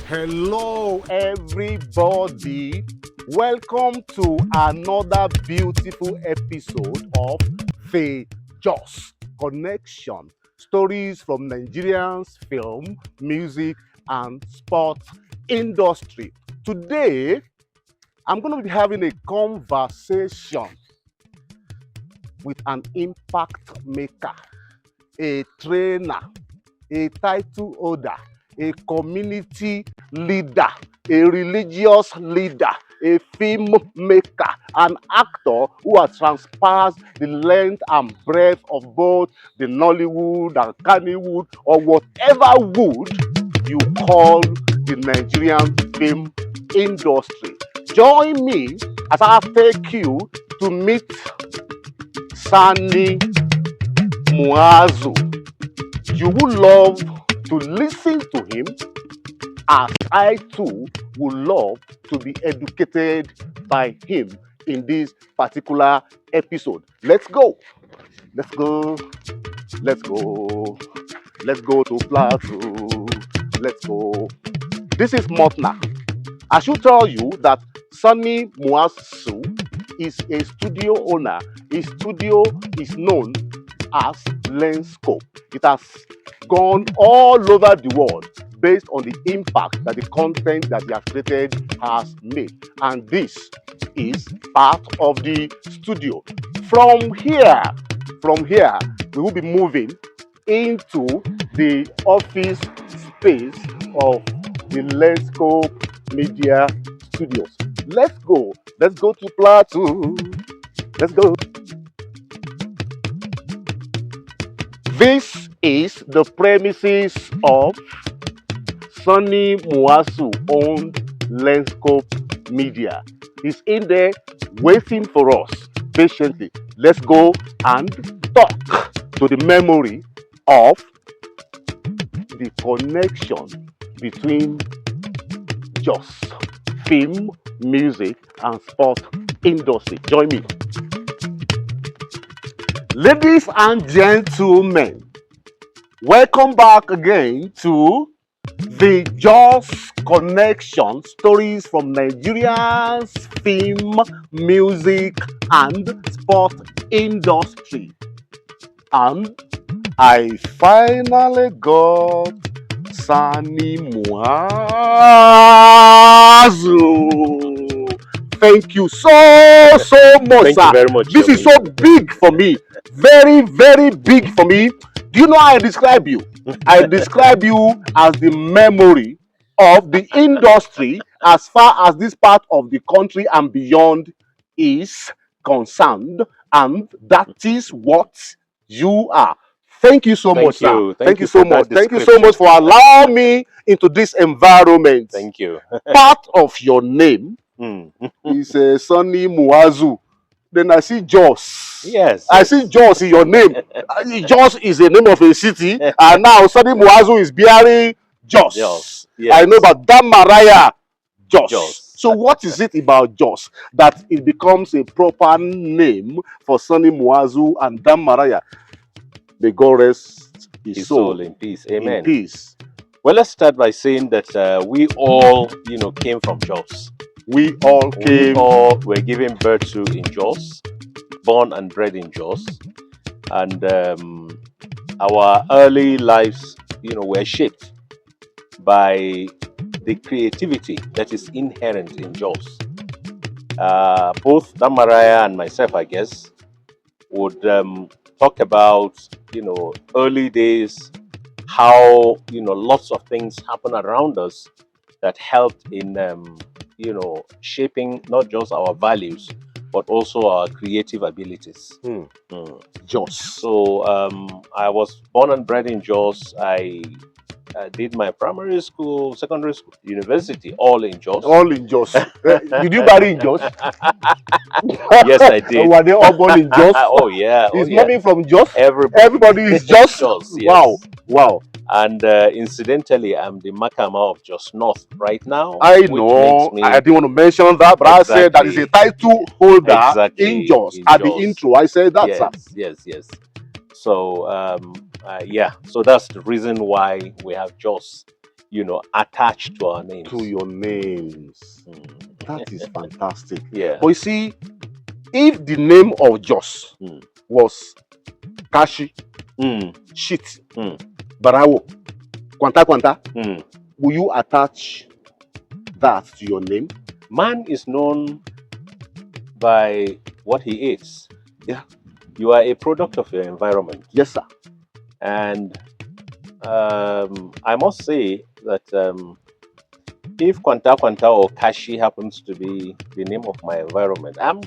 Hello, everybody. Welcome to another beautiful episode of The Just Connection. Stories from Nigerians film, music, and sports industry. Today, I'm going to be having a conversation with an impact maker, a trainer, a title holder, a community leader, a religious leader, a film maker, an actor who has transpassed the length and breadth of both the Nollywood and Kannywood, or whatever wood you call the Nigerian film industry. Join me as I take you to meet Sani Muazu. You would love to listen to him, as I too would love to be educated by him in this particular episode. Let's go. Let's go. Let's go. Let's go to Plateau. Let's go. This is Motna. I should tell you that Sani Muazu is a studio owner. His studio is known as Lenscope. It has gone all over the world based on the impact that the content that he has created has made. And this is part of the studio. From here, we will be moving into the office space of the Lenscope Media Studios. Let's go. Let's go to Plateau. Let's go. This is the premises of Sani Muazu owned Lenscope Media. He's in there waiting for us patiently. Let's go and talk to the memory of the connection between just film, music, and sport industry. Join me. Ladies and gentlemen, welcome back again to the Just Connection, stories from Nigeria's film, music, and sport industry. And I finally got Sani Muazu. Thank you so much, Thank sir. you very much. This is so big for me. Very, very big for me. Do you know how I describe you? I describe you as the memory of the industry as far as this part of the country and beyond is concerned. And that is what you are. Thank you so much, sir. Thank you so much. Thank you so much for allowing me into this environment. Thank you. Part of your name is Sani Muazu. Then I see Jos. Yes. I see Jos in your name. Jos is the name of a city, and now Sani Muazu is bearing Jos. Yes. Yes. I know about Damaraya Jos. Jos. So what is it about Jos that it becomes a proper name for Sani Muazu and Damaraya? May God rest his soul in peace. Amen. In peace. Well, let's start by saying that we all, came from Jos. We all were given birth to in Jos, born and bred in Jos, and our early lives, were shaped by the creativity that is inherent in Jos. Both Damaraya and myself, I guess, would talk about, early days, how, lots of things happen around us that helped in, shaping not just our values, but also our creative abilities. Jos. So I was born and bred in Jos. I did my primary school, secondary school, university, all in Jos. All in Jos. Did you marry in Jos? Yes, I did. Were they all born in Jos? Oh, yeah. Is mommy from Jos? Everybody is Jos? Jos, yes. Wow. Wow. And incidentally, I'm the Makama of Jos North right now. I know. I didn't want to mention that, but Exactly. I said that is a title holder in Jos. At the intro, I said that, yes, sir. Yes. So, yeah. So that's the reason why we have Jos. attached to our names. To your names. Mm. That is fantastic. Yeah. But you see, if the name of Jos was Kashi, Shit, Barawo, Kwanta Kwanta, will you attach that to your name? Man is known by what he eats. Yeah. You are a product of your environment. Yes, sir. And I must say that if Kwanta Kwanta or Kashi happens to be the name of my environment, I'm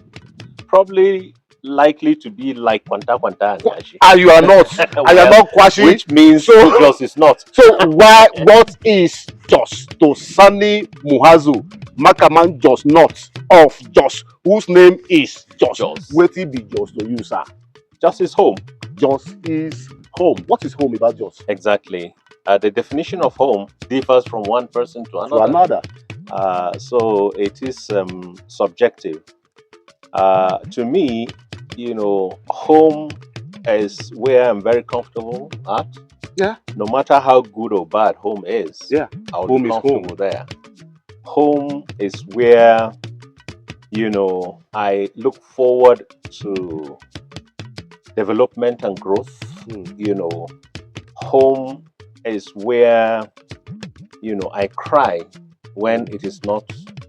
probably likely to be like Kwanta Kwanta and Kashi. And you are not. And you are not Kwashi. Which means Jos is not. So what is Jos to Sani Muazu, Makaman Jos not of Jos, whose name is Jos? Wetin be Jos to you, sir? Jos is home. Jos is home. What is home about Jos? Exactly. The definition of home differs from one person to another. So it is subjective. To me, home is where I'm very comfortable at. Yeah. No matter how good or bad home is, yeah, I'll be comfortable there. Home is where, I look forward to development and growth. Home is where, I cry when it is not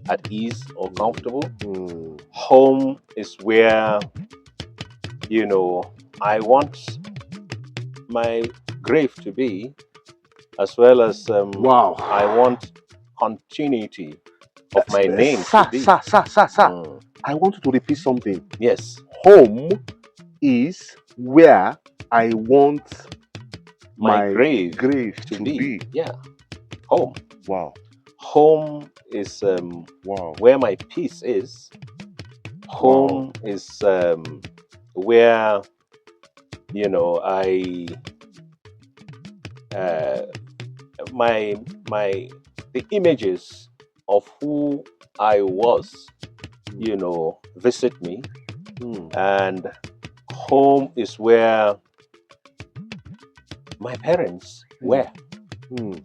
at ease or comfortable. Home is where, I want my grave to be, as well as I want continuity of my name to be. Sir. I want you to repeat something. Yes. Home is where I want my grave to be. Yeah. Home. Wow. Home is where my peace is. Home is where the images of who I was, visit me. And home is where my parents were, and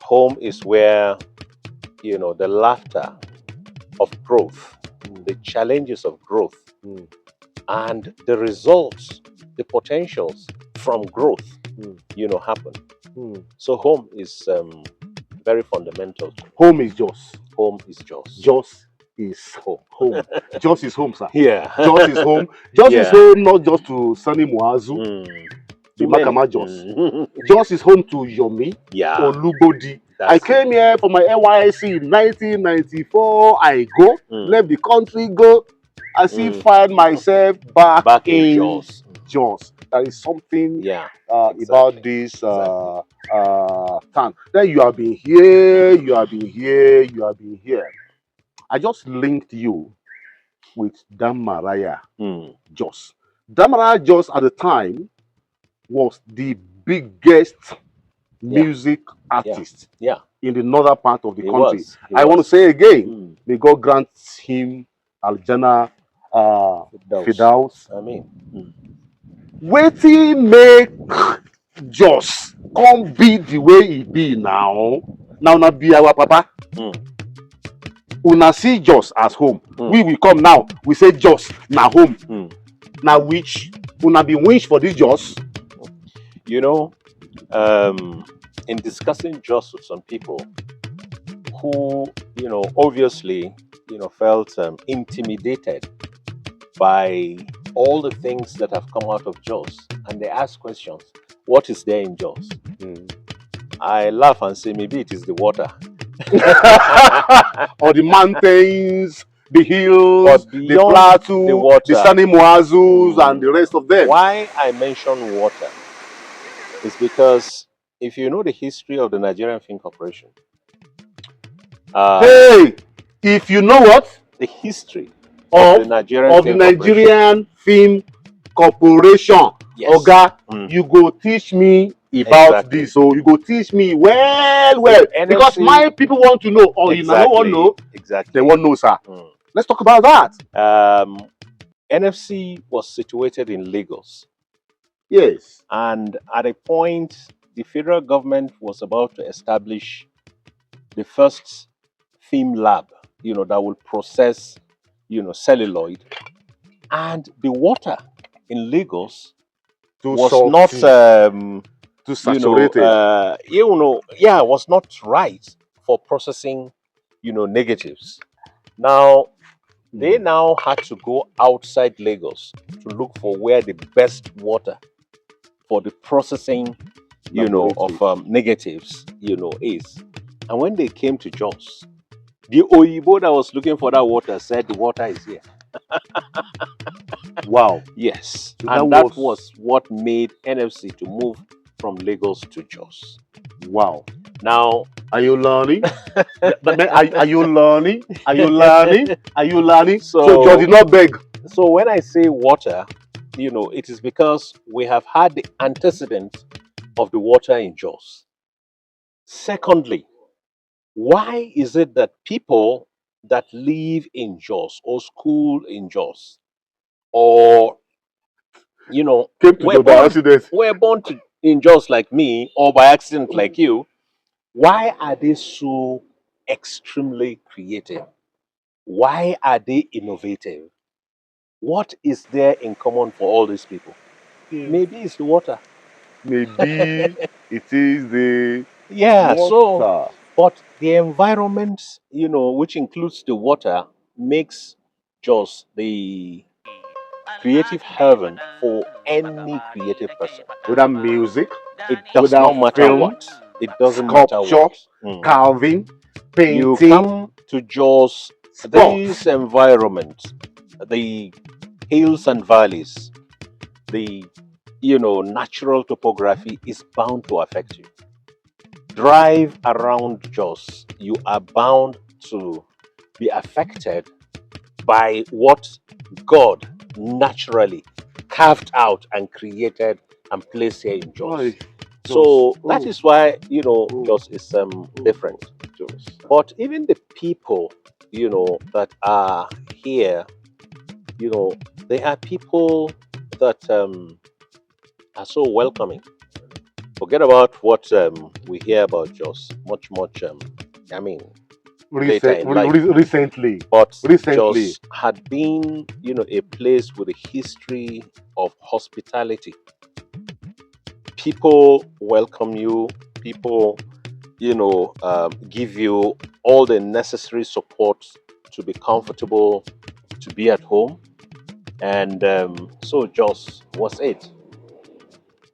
home is where, the laughter of growth, the challenges of growth, and the results, the potentials from growth, happen. So home is very fundamental. Home is Jos. Home is Jos. Jos is home. Jos is home, sir. Yeah. Jos is home. Jos is home not just to Sani Muazu, to Makama Jos. Jos is home to Yomi, Olubodi. I came here for my NYSC in 1994. I left the country, I still find myself back in Jos. There is something about this town. Then you have been here, I just linked you with Damaraya Jos. Damaraya Jos at the time was the biggest music artist in the northern part of the country. I want to say again, may God grant him Aljana Fidaus. Wetin make Jos come be the way e be now? Now na be our papa. Una see Jos as home. We will come now. We say Jos na home. Now which una be wish for this Jos? In discussing Jos with some people who, obviously, felt intimidated by all the things that have come out of Jos, and they ask questions. What is there in Jos? I laugh and say maybe it is the water. Or the mountains, the hills, the plateau, the Sani Muazus, and the rest of them. Why I mention water is because if you know the history of the Nigerian Film Corporation. Hey, if you know what? The history of the Nigerian Film Corporation. Yes. Oga, you go teach me about this. So you go teach me well. Because my people want to know. Or you don't want to know. They want to know, sir. Let's talk about that. NFC was situated in Lagos. Yes. And at a point, the federal government was about to establish the first film lab, that will process, celluloid. And the water in Lagos Too was not, salty. Too saturated. yeah, was not right for processing, negatives. Now, they Mm. now had to go outside Lagos to look for where the best water for the processing, Laboratory. of negatives, is. And when they came to Jos, the Oyibo that was looking for that water said the water is here. Wow. Yes. So that And that was was what made NFC to move from Lagos to Jos. wow. Now, Are you learning? Are you learning? Are you learning? Are you learning? So George so did not beg. so when I say water, it is because we have had the antecedent of the water in Jos. Secondly, why is it that people that live in Jos or school in Jos or Came to were George by born accident. in Jos like me or by accident like you, why are they so extremely creative? Why are they innovative? What is there in common for all these people? Yeah. Maybe it's the water. Maybe it is the Yeah, so water. but the environment, which includes the water, makes Jos the creative heaven for any creative person. Whether music, It does whether not matter film, what. It doesn't matter sculpture, what. Mm. carving, You painting, come to Jos, this sports. environment, the hills and valleys, the natural topography is bound to affect you. Drive around Jos, you are bound to be affected by what God naturally carved out and created and placed here in Jos. Why? Just So that is why oh, Jos is oh, different. just. But even the people that are here, they are people that are so welcoming. Forget about what we hear about Jos. Much, I mean, later in life. Recently, But recently, Jos had been, a place with a history of hospitality. People welcome you. People, give you all the necessary support to be comfortable, to be at home. And so Jos was it.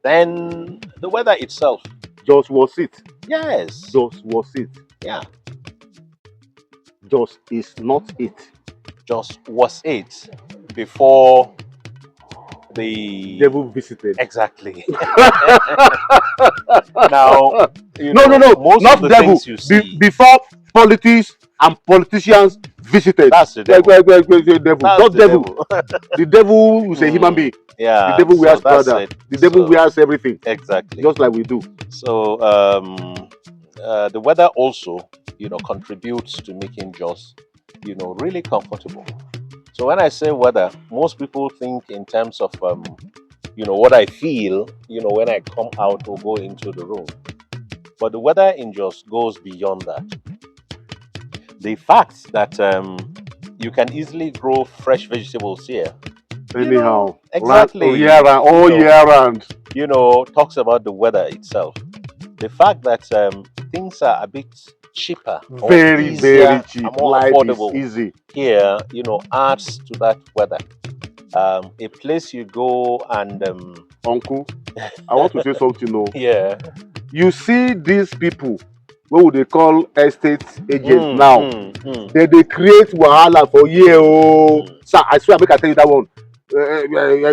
Then the weather itself. just was it. Yes. Just was it. Yeah. Just is not it. Jos was it before the Devil visited. exactly. Now, No, most of not the devil. things you see, Before politics and politicians visited. that's the devil. Devil, That's just the devil. devil. The devil is a human being. The Yeah, devil so wears that's Prada. it. The devil So wears everything, exactly. just like we do. So the weather also, contributes to making Jos, really comfortable. So when I say weather, most people think in terms of what I feel, when I come out or go into the room. But the weather in Jos goes beyond that. The fact that you can easily grow fresh vegetables here, Anyhow, land exactly, all year round. talks about the weather itself. The fact that things are a bit cheaper or Very, very easier and cheap. more Life is affordable easy. here, adds to that weather. A place you go and Uncle, I want to say something. No, yeah, you see these people, what would they call estate agents mm, now? mm, mm, They create wahala for year. Oh, mm. sir, I swear, I make I tell you that one.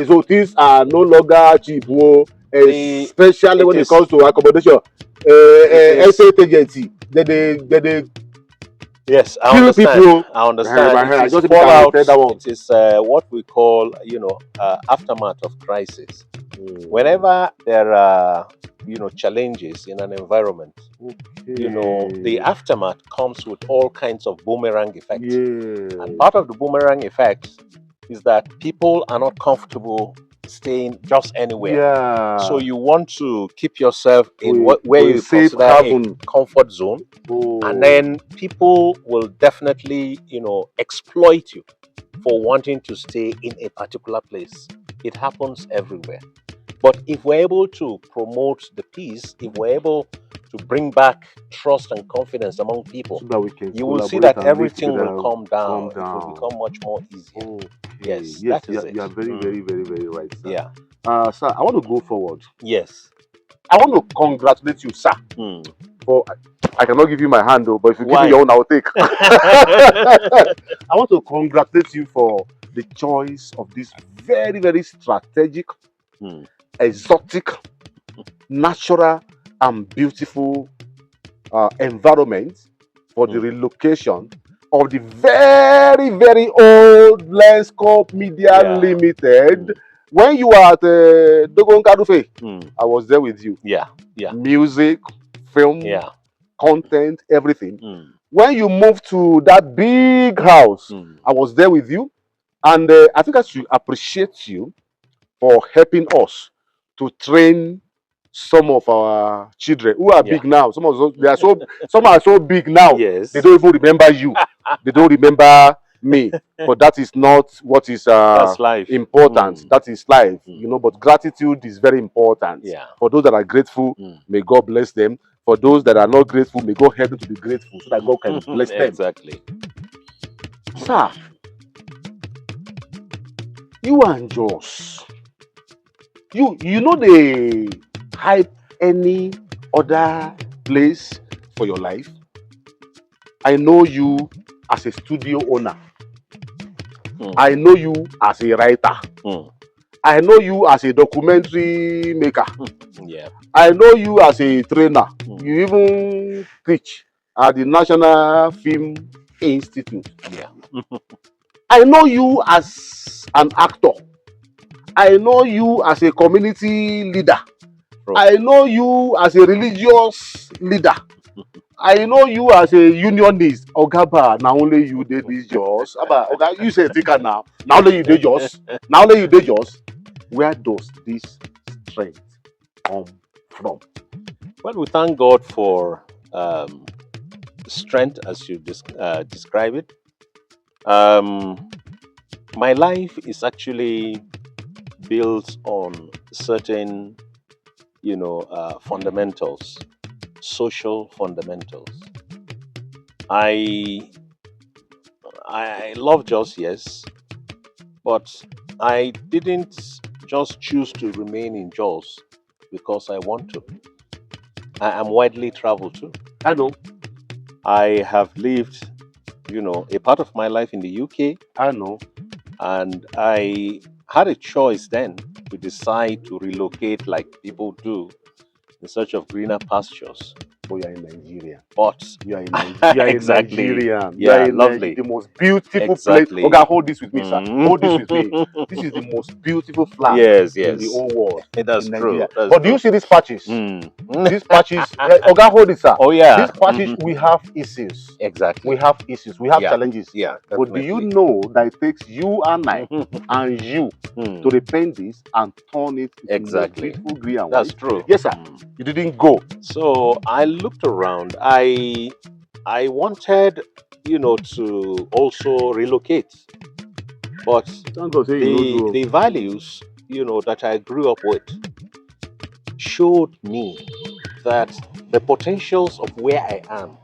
So things are no longer cheap. Oh, The especially it when it is comes to accommodation. it is Estate agency, they yes, I kill people. understand. Oh. I understand. It I is just make I fallout. repeat that one. It is what we call aftermath of crisis. Mm, Whenever there are challenges in an environment, the okay. aftermath comes with all kinds of boomerang effects. And Yes. part of the boomerang effect is that people are not comfortable staying just anywhere. Yeah. So you want to keep yourself in To where a you safe consider haven. a comfort zone, Oh. and then people will definitely, exploit you for wanting to stay in a particular place. It happens everywhere. But if we're able to promote the peace, if we're able to bring back trust and confidence among people, so that we can you will see collaborate that and live everything will together, calm down. calm It will down. become much more easier. Okay. Yes, Yes, that is it. you are very, very, very, very right, sir. Yeah. Sir, I want to go forward. Yes. I want to congratulate you, sir. For I cannot give you my hand though, but if you give Why? me your own, I will take. I want to congratulate you for the choice of this very, very strategic, exotic, natural, and beautiful environment for the relocation of the very, very old Lenscorp Media Limited. When you were at Dogon Kadufe, I was there with you. Yeah. Music, film, Yeah. content, everything. When you moved to that big house, I was there with you. And I think I should appreciate you for helping us to train some of our children who are big now. Some of us, some are so big now. Yes. They don't even remember you. They don't remember me. But that is not what is That's life. important. That is life, But gratitude is very important. Yeah. For those that are grateful, may God bless them. For those that are not grateful, may God help them to be grateful so that God can bless them. Exactly. Sir, you and Joss, you know they hype any other place for your life. I know you as a studio owner. I know you as a writer. I know you as a documentary maker. Yeah. I know you as a trainer. You even teach at the National Film Institute. Yeah. I know you as an actor. I know you as a community leader. I know you as a religious leader. I know you as a unionist. Ogaba, now only you did this yours. Oga, you say think now. Now only you did yours. Now only you did yours. Where does this strength come from? Well, we thank God for strength as you describe it. My life is actually built on certain, fundamentals, social fundamentals. I love Jos, yes, but I didn't just choose to remain in Jos because I want to. I am widely traveled too. I know. I have lived, a part of my life in the UK. I know. And I had a choice then to decide to relocate like people do in search of greener pastures. But you are in Nigeria. But you are in Nigeria. exactly. Nigerian. Yeah, lovely. The most beautiful exactly. place. Okay, hold this with me, sir. Hold this with me. This is the most beautiful flag in the whole world. That's true. That's but do you see these patches? These patches, Oga, hold it, sir. Oh yeah. These patches, we have issues. Exactly. We have issues. We have challenges. Yeah. But do you know that it takes you and I and you to repaint this and turn it into a beautiful green and white? That's true. Yes, sir. You didn't go. So I looked around. I wanted, to also relocate, but the values, that I grew up with showed me that the potentials of where I am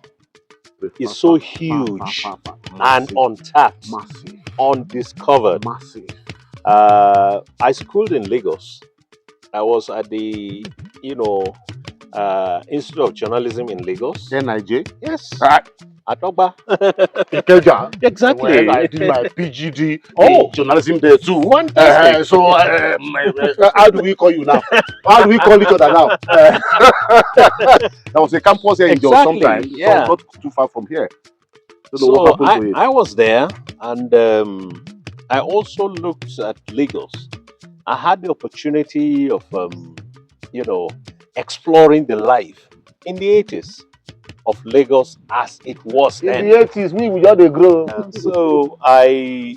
is so huge and untapped, undiscovered. Massive. I schooled in Lagos. I was at the, Institute of Journalism in Lagos. NIJ? Yes. At Ogba. Exactly. When I did my PGD in journalism there too. Fantastic. How do we call you now? How do we call each other now? There was a campus here in Jos sometime. Yeah. So not too far from here. So I was there, and I also looked at Lagos. I had the opportunity of, exploring the life in the 80s of Lagos as it was then. In the 80s, we just dey grow. So I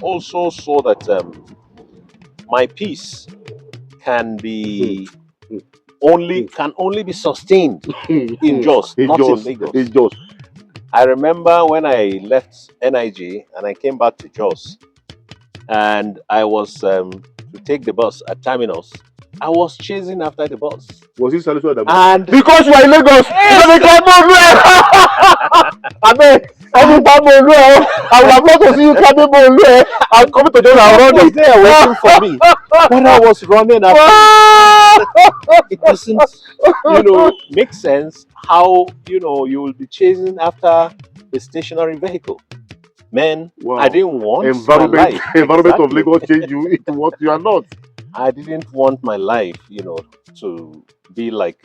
also saw that my peace can be Mm. only be sustained in Jos, In not in Jos, Lagos. in Jos. I remember when I left NIG and I came back to Jos, and I was to take the bus at terminus. I was chasing after the bus, Was it Salisu Adamu? and Because you are in Lagos. yes, Because they come I mean, every time I would have loved to see you coming over. I'm coming to Jos and Papa was running. there waiting for me, but I was running after him. It doesn't, make sense how you will be chasing after a stationary vehicle. Man, I Wow. didn't want my Environment, life. environment of Exactly. Lagos change you into what you are not. I didn't want my life, to be like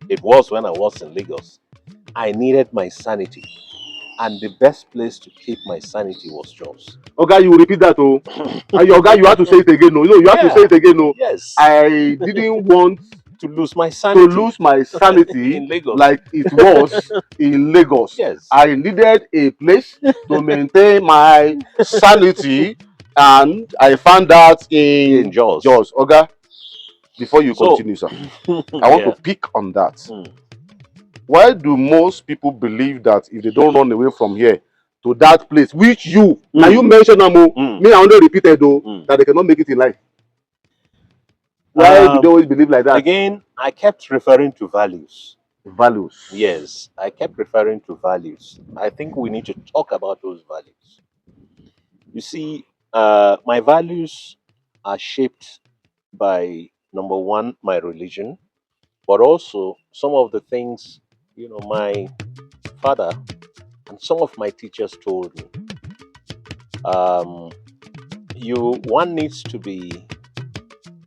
it was when I was in Lagos. I needed my sanity. And the best place to keep my sanity was Jos. Okay, you will repeat that, oh. And your guy, you have to say it again, no. You have to say Yeah. it again, no. Yes. I didn't want To lose my to sanity lose my sanity in Lagos. like it was in Lagos. Yes. I needed a place to maintain my sanity, and I found that In in Jos. Jos. Oga, before you So, continue, sir, I want to yeah. pick on that. Mm. Why do most people believe that if they don't run away from here to that place, which now you mentioned, me, I only repeated though, that they cannot make it in life? Why do they always believe like that? Again, I kept referring to values. Values. Yes, I kept referring to values. I think we need to talk about those values. You see, my values are shaped by number one, my religion, but also some of the things, my father and some of my teachers told me. Um, one needs to be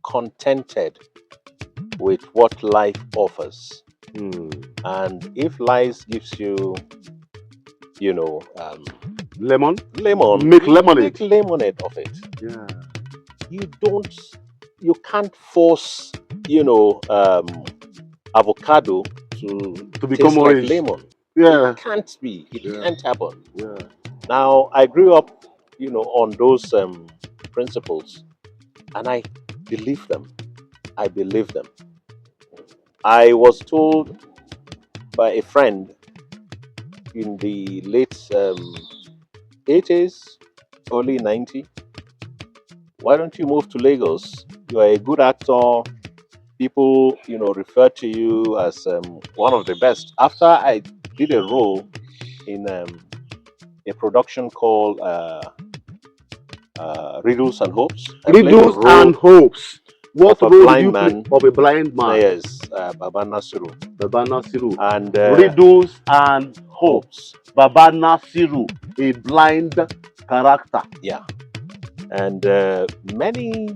contented with what life offers. And if life gives you, lemon, lemon, make lemonade. make lemonade of it. Yeah. You can't force, avocado to become taste orange. like lemon. Yeah. It can't be. It Yeah. can't happen. Yeah. Now, I grew up, on those principles, and I believe them. I believe them. I was told by a friend in the late 80s, early 90s, why don't you move to Lagos? You are a good actor. People, refer to you as one of the best. After I did a role in a production called Riddles and Hopes. Riddles and Hopes. What of a role did blind you play man. of a blind man? Yes, Baba Nasiru. Baba Nasiru. And Riddles and Hopes. Baba Nasiru, a blind character. Yeah. And many,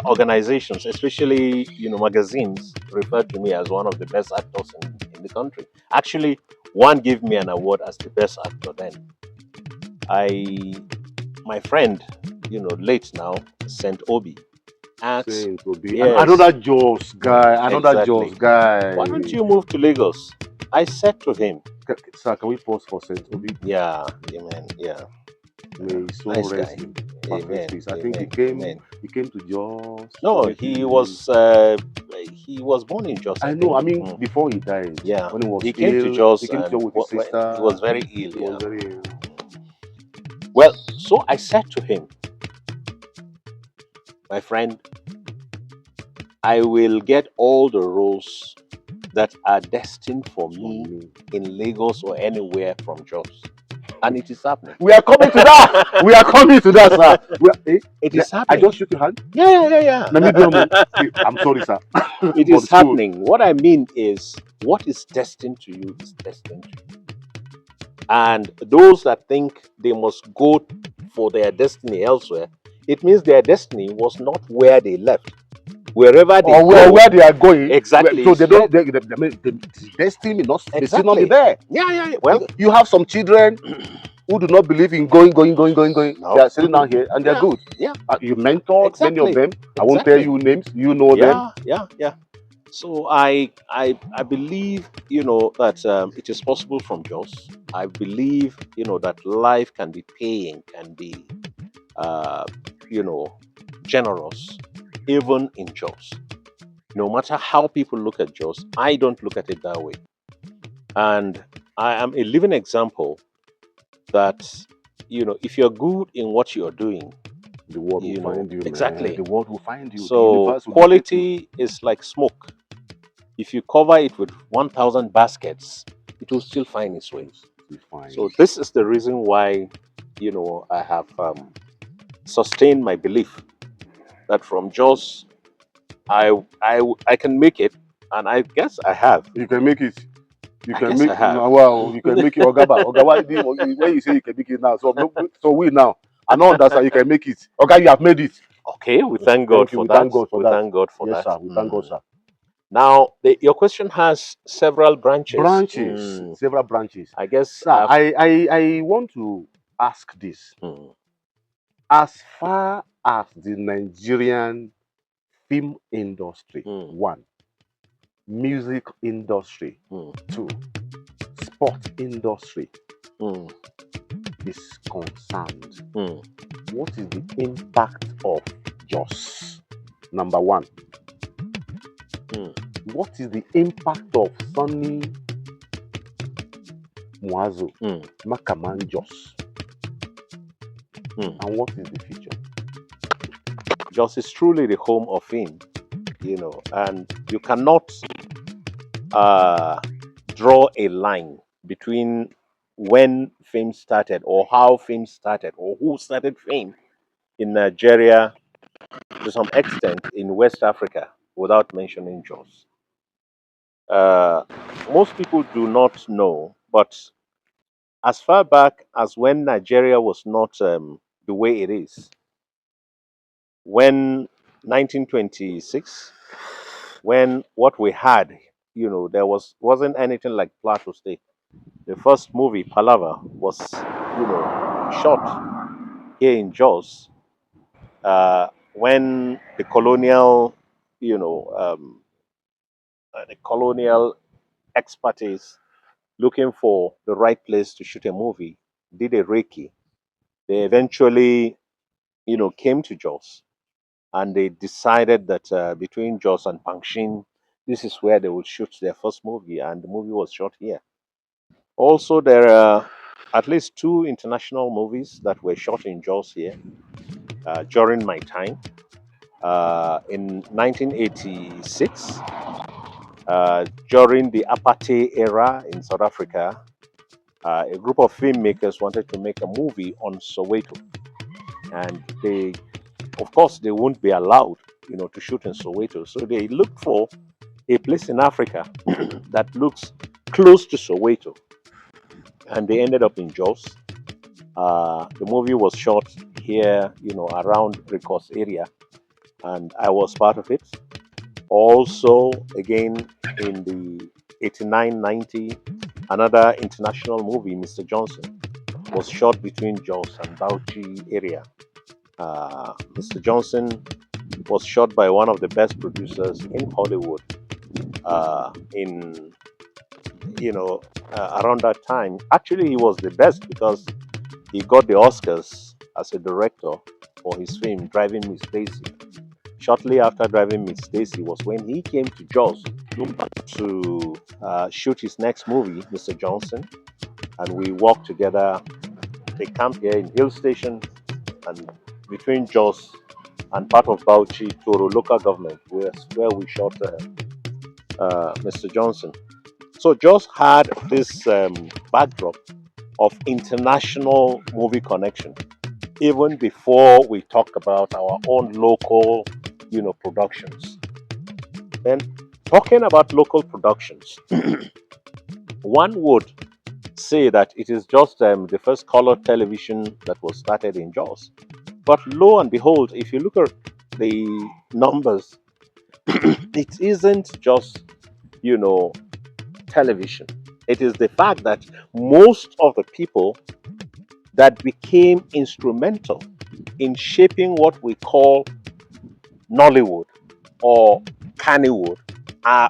organizations, especially, magazines, refer to me as one of the best actors in the country. Actually, one gave me an award as the best actor then. My friend, late now, Saint Obi, asked, Saint Obi. yes, Another Jos guy. Another exactly. Jos guy. Why don't you move to Lagos? I said to him, Sir, can we pause for Saint Obi? Yeah, amen. Yeah. May so Nice rest guy. in perfect peace. I think Amen. he came to Jos. No, he was born in Jos. I know. I mean, before he died. Yeah. When he was He came to ill, Jos. he came to Jos with his sister. He was very ill. He was very ill. Well, so I said to him, my friend, I will get all the roles that are destined for me in Lagos or anywhere from Jos. And it is happening. We are coming to that. We are coming to that, sir. It is happening. I just shook your hand. Yeah. I'm sorry, sir. It is happening. What I mean is, what is destined to you is destined to you. And those that think they must go for their destiny elsewhere, it means their destiny was not where they left. Wherever they go, where they are going, exactly. So the destiny not be there. Yeah. Well, you have some children who do not believe in going. No. They are sitting down here and they're good. Yeah. You mentored many of them. I won't tell you names. You know them. Yeah. So I believe, that it is possible from Jos. I believe, that life can be paying, can be you know, generous, even in Jos. No matter how people look at Jos, I don't look at it that way. And I am a living example that, if you're good in what you're doing, The world will find you, man. exactly. The world will find you. The So universe will locate you. quality is like smoke. If you cover it with 1,000 baskets, it will still find its way. You'll find. So this is the reason why, I have sustained my belief that from Jos, I can make it, and I guess I have. You can make it. You I can guess I make have. now. Wow, you can make it. Ogaba, Oga, when you say you can make it now, so we now. I don't understand. You can make it. Okay, you have made it. Okay, we thank God Thank you. for We that. thank God for We that. thank God for Yes, that. sir. We thank God, sir. Now, your question has several branches. Branches, several branches. I guess Sir, I want to ask this. mm, As far as the Nigerian film industry, mm, one, music industry, mm, two, sport industry mm, is concerned, mm, what is the impact of Jos? Number one, mm, what is the impact of Sani Muazu, mm, Makaman Jos? mm. And what is the future? Jos is truly the home of film, and you cannot uh, draw a line between when fame started, or how fame started, or who started fame in Nigeria, to some extent in West Africa, without mentioning Jos. Uh, Most people do not know, but as far back as when Nigeria was not the way it is, when 1926, when what we had, there wasn't anything like Plateau State. The first movie, Palava, was, shot here in Jos. When the colonial expertise looking for the right place to shoot a movie did a recce. They eventually, came to Jos, and they decided that between Jos and Pangshin, this is where they would shoot their first movie, and the movie was shot here. Also, there are at least two international movies that were shot in Jos here during my time. In 1986, during the apartheid era in South Africa, a group of filmmakers wanted to make a movie on Soweto, and of course, they won't be allowed, to shoot in Soweto. So they looked for a place in Africa that looks close to Soweto, and they ended up in Jos. The movie was shot here, around Ricos area, and I was part of it. Also, again, in the 89-90, another international movie, Mr. Johnson, was shot between Jos and Bauchi area. Mr. Johnson was shot by one of the best producers in Hollywood in around that time. Actually, he was the best because he got the Oscars as a director for his film Driving Miss Daisy. Shortly after Driving Miss Daisy was when he came to Jos to shoot his next movie, Mr. Johnson, and we worked together. They camped here in Hill Station, and between Jos and part of Bauchi, Toro local government, where we shot Mr. Johnson. So Jos had this backdrop of international movie connection, even before we talk about our own local, productions. Then, talking about local productions, one would say that it is just the first color television that was started in Jos. But lo and behold, if you look at the numbers, it isn't just, you know, television. It is the fact that most of the people that became instrumental in shaping what we call Nollywood or Kannywood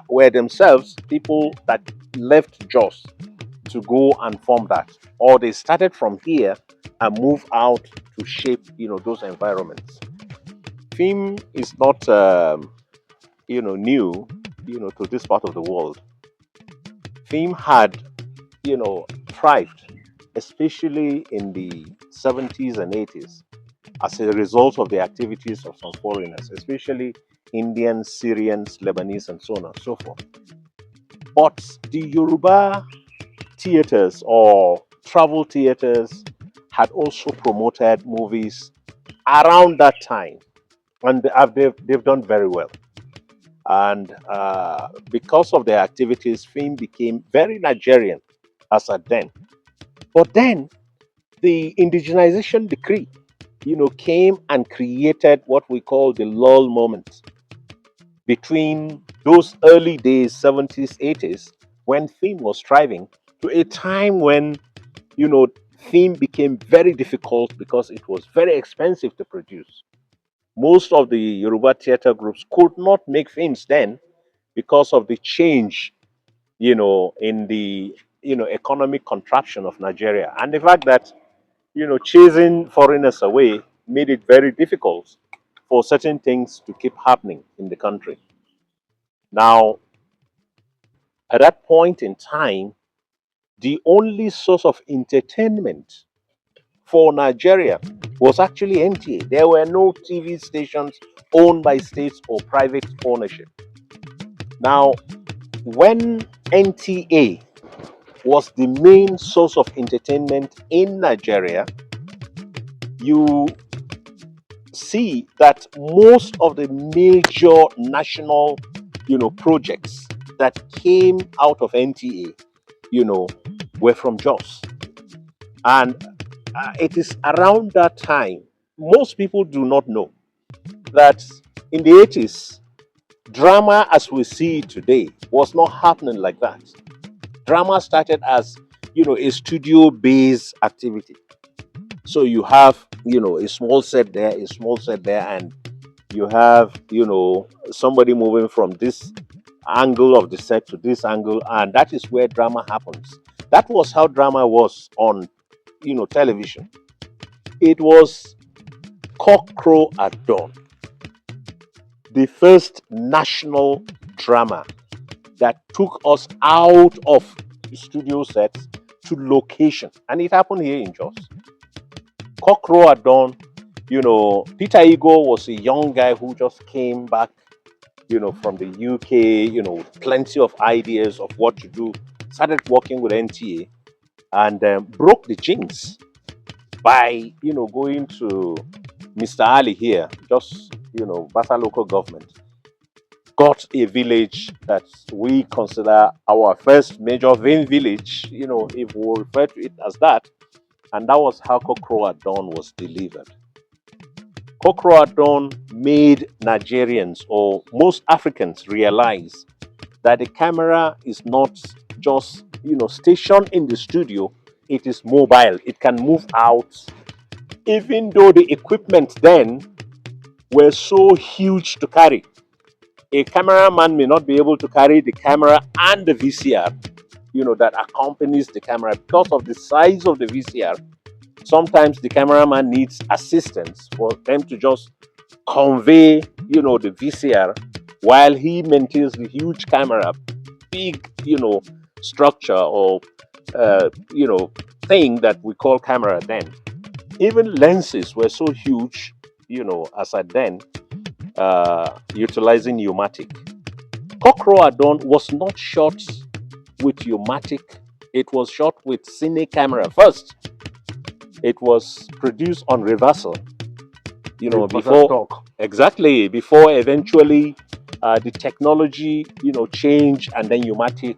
were themselves people that left Jos to go and form that, or they started from here and move out to shape, those environments. film is not, new, to this part of the world. Film had, thrived, especially in the 70s and 80s, as a result of the activities of some foreigners, especially Indians, Syrians, Lebanese, and so on and so forth. But the Yoruba theaters or travel theaters had also promoted movies around that time, and they've done very well. And because of their activities, film became very Nigerian as at then. But then the indigenization decree, came and created what we call the lull moment between those early days, 70s, 80s, when film was thriving, to a time when, you know, film became very difficult because it was very expensive to produce. Most of the Yoruba theater groups could not make films then because of the change, in the, economic contraction of Nigeria. And the fact that, chasing foreigners away made it very difficult for certain things to keep happening in the country. Now, at that point in time, the only source of entertainment for Nigeria was actually NTA. There were no TV stations owned by states or private ownership. Now, when NTA was the main source of entertainment in Nigeria, you see that most of the major national, projects that came out of NTA, you know, were from Jos. And it is around that time, most people do not know that in the 80s, drama as we see it today was not happening like that. Drama started as, a studio based activity. So you have, a small set there, a small set there, and you have, somebody moving from this angle of the set to this angle, and that is where drama happens. That was how drama was on, television. It was cock crow at dawn, the first national drama that took us out of studio sets to location, and it happened here in Jos. Cock crow at dawn. Peter Ego was a young guy who just came back, from the UK, with plenty of ideas of what to do. Started working with NTA and broke the jinx by, going to Mr. Ali here, just, Basa local government. Got a village that we consider our first major vein village, if we refer to it as that. And that was how Kokro at Dawn was delivered. Kokro at Dawn made Nigerians or most Africans realize that the camera is not just, stationed in the studio, it is mobile, it can move out. Even though the equipment then were so huge to carry, a cameraman may not be able to carry the camera and the VCR, that accompanies the camera because of the size of the VCR. Sometimes the cameraman needs assistance for them to just convey, the VCR while he maintains the huge camera, big, structure or, thing that we call camera then. Even lenses were so huge, as at then, utilizing pneumatic. Cockroach at Dawn was not shot with pneumatic, it was shot with cine camera first. It was produced on reversal, before exactly before eventually the technology, changed, and then pneumatic,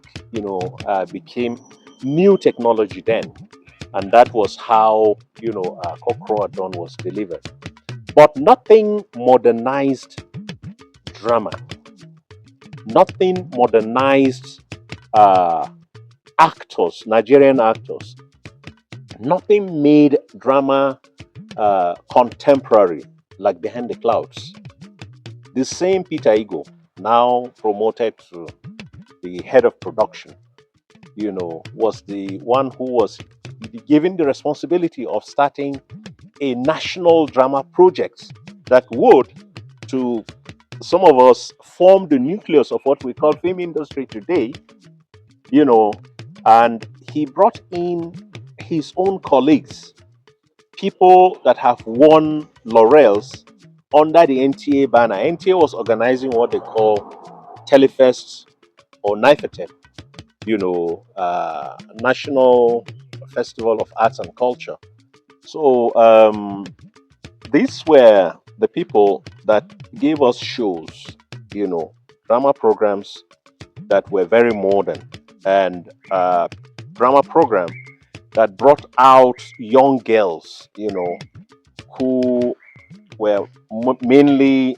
became new technology then, and that was how Cockroach at Dawn was delivered. But nothing modernized drama, nothing modernized actors, Nigerian actors. Nothing made drama contemporary like Behind the Clouds. The same Peter Ego, now promoted to the head of production, was the one who was given the responsibility of starting a national drama project that would, to some of us form the nucleus of what we call film industry today, you know, and he brought in his own colleagues, people that have won laurels under the NTA banner. NTA was organizing what they call Telefest or NIFETEP, National Festival of Arts and Culture. So these were the people that gave us shows, drama programs that were very modern, and drama program that brought out young girls, who were mainly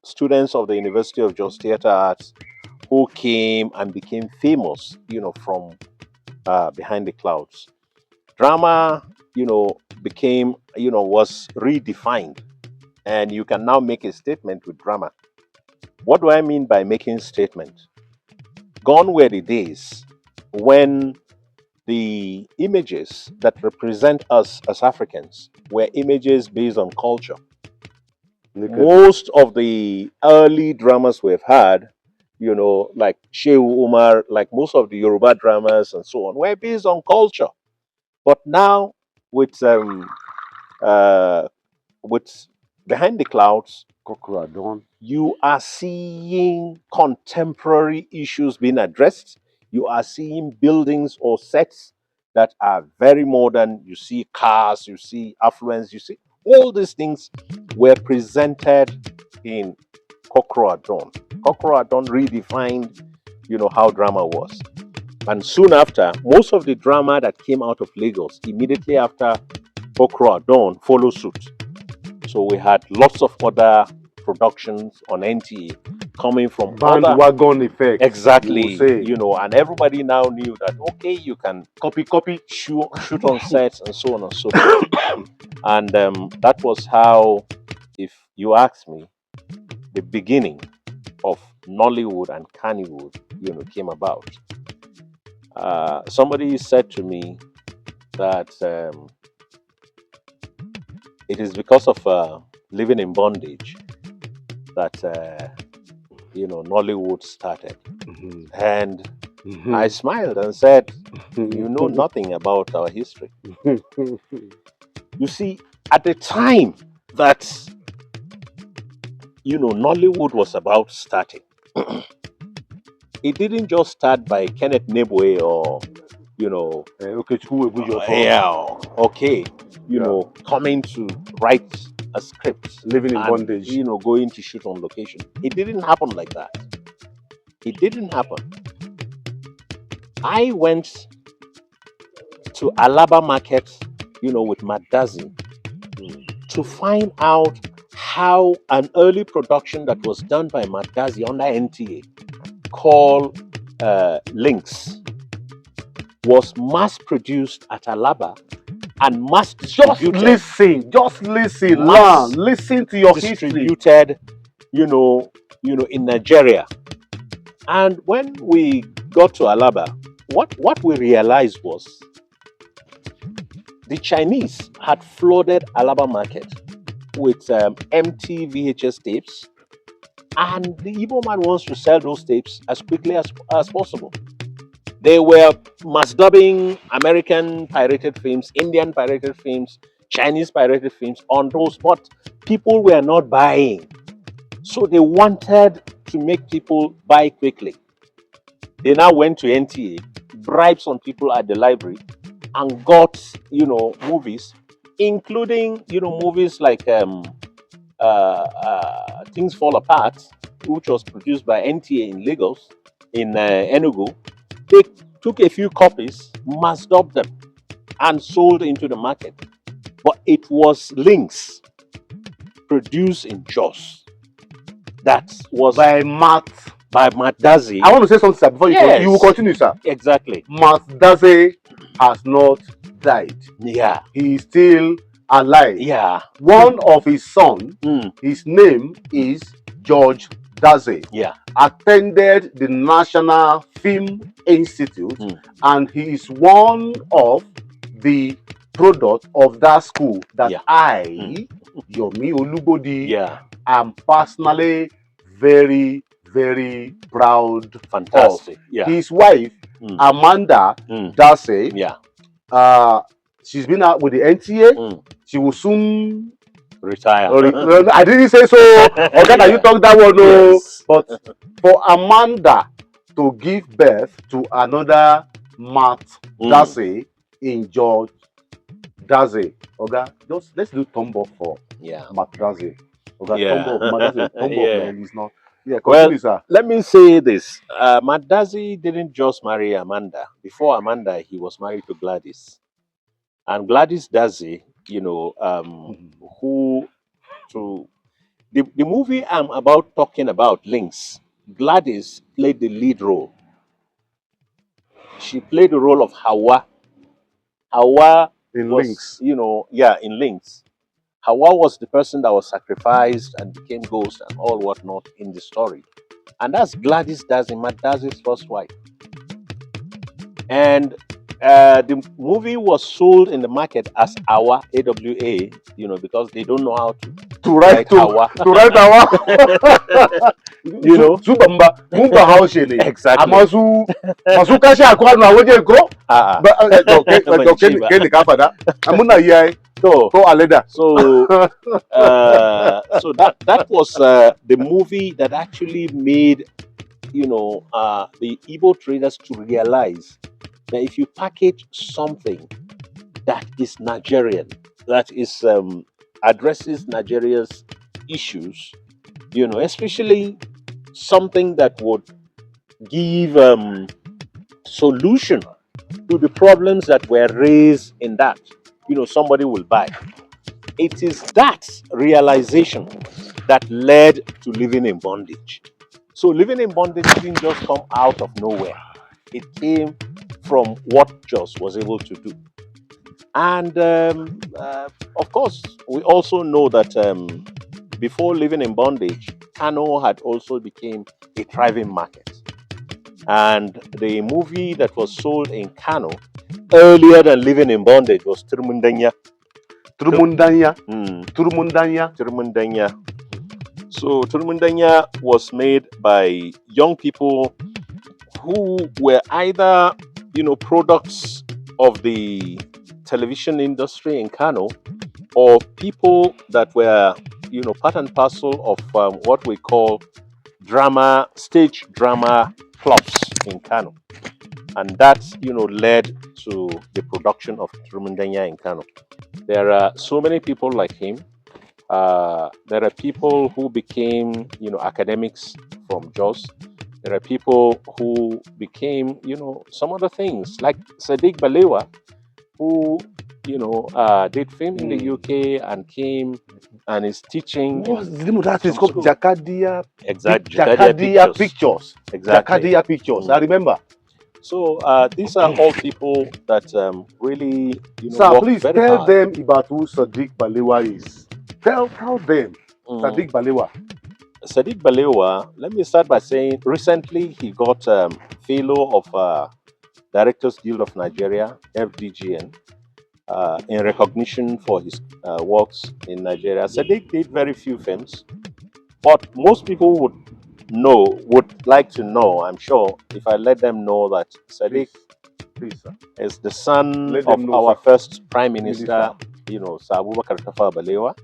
students of the University of Jos Theatre Arts, who came and became famous, from behind the clouds. Drama, became, was redefined, and you can now make a statement with drama. What do I mean by making statement? Gone were the days when the images that represent us as Africans were images based on culture. Most of the early dramas we've had, like Shehu Umar, like most of the Yoruba dramas and so on, were based on culture. But now, with uh, with Behind the Clouds, you are seeing contemporary issues being addressed. You are seeing buildings or sets that are very modern. You see cars, you see affluence, you see all these things were presented in Kokoro Dawn. Kokoro Dawn redefined, how drama was. And soon after, most of the drama that came out of Lagos, immediately after Kokoro Dawn, follow suit. So we had lots of other productions on NTA coming from bandwagon effect. Exactly, and everybody now knew that okay, you can copy, shoot on sets and so on and so forth. And that was how, if you ask me, the beginning of Nollywood and Kannywood, came about. Somebody said to me that it is because of living in bondage that Nollywood started. And I smiled and said, "You know nothing about our history." You see, at the time that Nollywood was about starting, it didn't just start by Kenneth Nebwe or coming to write a script, living in bondage, going to shoot on location. It didn't happen like that. It didn't happen. I went to Alaba Market, with Madazi, to find out how an early production that was done by Madazi under NTA called Links was mass produced at Alaba and mass distributed. Just listen, listen to your distributed, history. In Nigeria. And when we got to Alaba, what we realized was the Chinese had flooded Alaba market with empty VHS tapes, and the Igbo man wants to sell those tapes as quickly as possible. They were mass dubbing American pirated films, Indian pirated films, Chinese pirated films on those, but people were not buying. So they wanted to make people buy quickly. They now went to NTA, bribed some people at the library, and got, movies, including, movies like Things Fall Apart, which was produced by NTA in Lagos, in Enugu. They took a few copies, mass dubbed them, and sold into the market. But it was Links, produced in Jos, that was by Matt Dazi. I want to say something, sir, before you will continue, sir. Exactly. Matt Dazi has not died. Yeah. He is still alive. Yeah. One of his sons, his name is George Dazi. Yeah. Attended the National Film Institute, and he is one of the product of that school that I, Yomi Olubodi, I'm personally very, very proud of. Fantastic. Yeah. His wife, Mm. Amanda Mm. Darcy, Yeah. she's been out with the NTA. Mm. She will soon. Retire. No, I didn't say so. Okay, now you Yeah. talk that one, no. Yes. But for Amanda to give birth to another Matt Mm. Darcy in George Darcy, okay, just let's do thumb up for Yeah. Matt Darcy. Okay, thumb Yeah. up, Matt Darcy, thumb up, Yeah. man. He's not. Yeah, Well, continue, sir. let me say this. Madazi didn't just marry Amanda. Before Amanda, he was married to Gladys. And Gladys Dazi, who to the movie I'm about talking about, Links, Gladys played the lead role. She played the role of Hawa. Hawa In was, links. yeah, in Links. Hawa was the person that was sacrificed and became ghost and all whatnot in the story. And that's Gladys Dazi, Madazi's first wife. And the movie was sold in the market as Awa, AWA, because they don't know how to Write write Hawa. to write our You know? Subamba Mumba Haushele. Exactly. Amazu Masukashi Akwano Awoje Gro. Ah, But Banjiba. Kenny Kafada. Amuna Yai. So, To Aleda. so, that was the movie that actually made the Igbo traders to realize that if you package something that is Nigerian, that is addresses Nigeria's issues, especially something that would give solution to the problems that were raised in that, somebody will buy. It is that realization that led to living in bondage. So living in bondage didn't just come out of nowhere. It came from what Joss was able to do. And of course, we also know that before living in bondage, Kano had also became a thriving market. And the movie that was sold in Kano earlier than living in bondage was Turmundanya. Turmundanya. Mm, Turmundanya. Turmundanya. So Turmundanya was made by young people who were either, products of the television industry in Kano, or people that were, part and parcel of what we call stage drama clubs in Kano. And that, led to the production of Trumundanya in Kano. There are so many people like him. There are people who became, academics from Jos. There are people who became, some other things, like Sadiq Balewa, who, did film in the UK and came and is teaching. What's the name of that? It's called Jakadia. Exactly. Jakadia Pictures. Exactly. Jakadia Pictures. I remember. So these are all people that really, Sir, work please very tell hard. them about who Sadiq Balewa is. Tell them. Sadiq Balewa. Sadiq Balewa, let me start by saying recently he got fellow of Directors Guild of Nigeria, FDGN, in recognition for his works in Nigeria. Sadiq did very few films, but most people would like to know, I'm sure, if I let them know that Sadiq Please, sir. is the son Let of them know, our sir. first Prime Minister, Sir Abubakar Tafawa Balewa.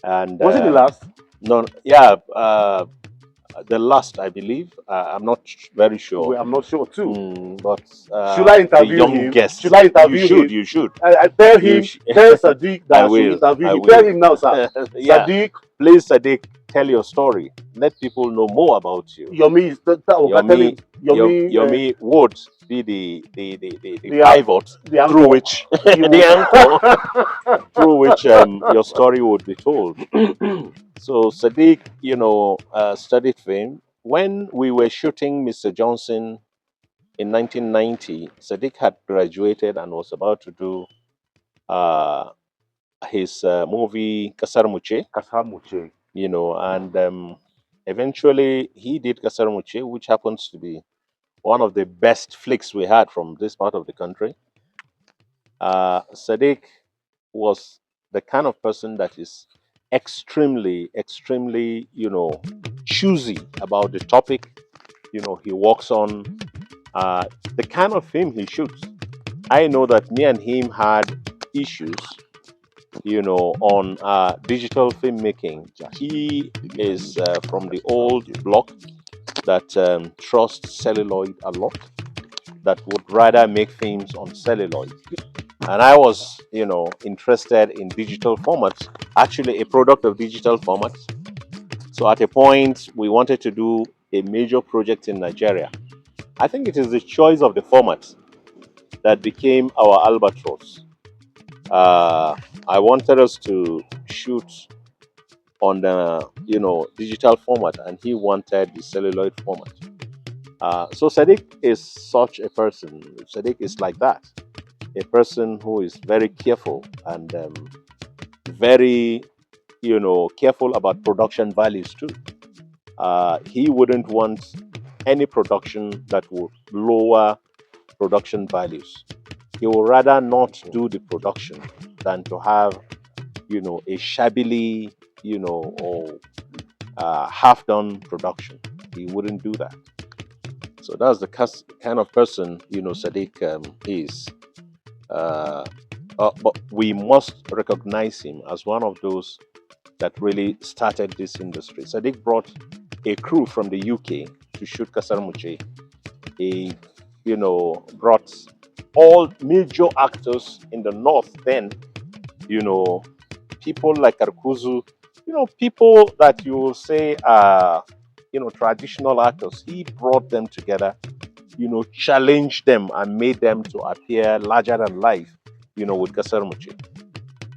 And Was it the last? no, yeah, the last, I believe. I'm not very sure. Well, I'm not sure too. But Should I the interview him? youngest. Should I interview him? You should. I tell him, tell Sadiq that I should interview him. Tell him now, sir. Yeah. Sadiq, Please, Sadiq, tell your story. Let people know more about you. Yomi, Yomi would be the the pivot the through anchor. which the anchor through which your story would be told. So Sadiq, studied film. When we were shooting Mr. Johnson in 1990, Sadiq had graduated and was about to do uh, his movie Kasar Muche, Kasamuche. and eventually he did Kasar Muche, which happens to be one of the best flicks we had from this part of the country. Sadiq was the kind of person that is extremely, extremely, choosy about the topic, he works on, the kind of film he shoots. I know that me and him had issues, on digital filmmaking. He is from the old block that trusts celluloid a lot, that would rather make films on celluloid. And I was, interested in digital formats, actually a product of digital formats. So at a point, we wanted to do a major project in Nigeria. I think it is the choice of the format that became our albatross. I wanted us to shoot on the, digital format, and he wanted the celluloid format. So Sadiq is such a person. Sadiq is like that, a person who is very careful and very, careful about production values too. He wouldn't want any production that would lower production values. He would rather not do the production than to have, a shabbily, or half-done production. He wouldn't do that. So that's the kind of person, Sadiq is. But we must recognize him as one of those that really started this industry. Sadiq brought a crew from the UK to shoot Kasar Muche. He, brought all major actors in the north then, people like Arkuzu, people that you will say are, traditional actors. He brought them together, challenged them and made them to appear larger than life, with Kasar Muche.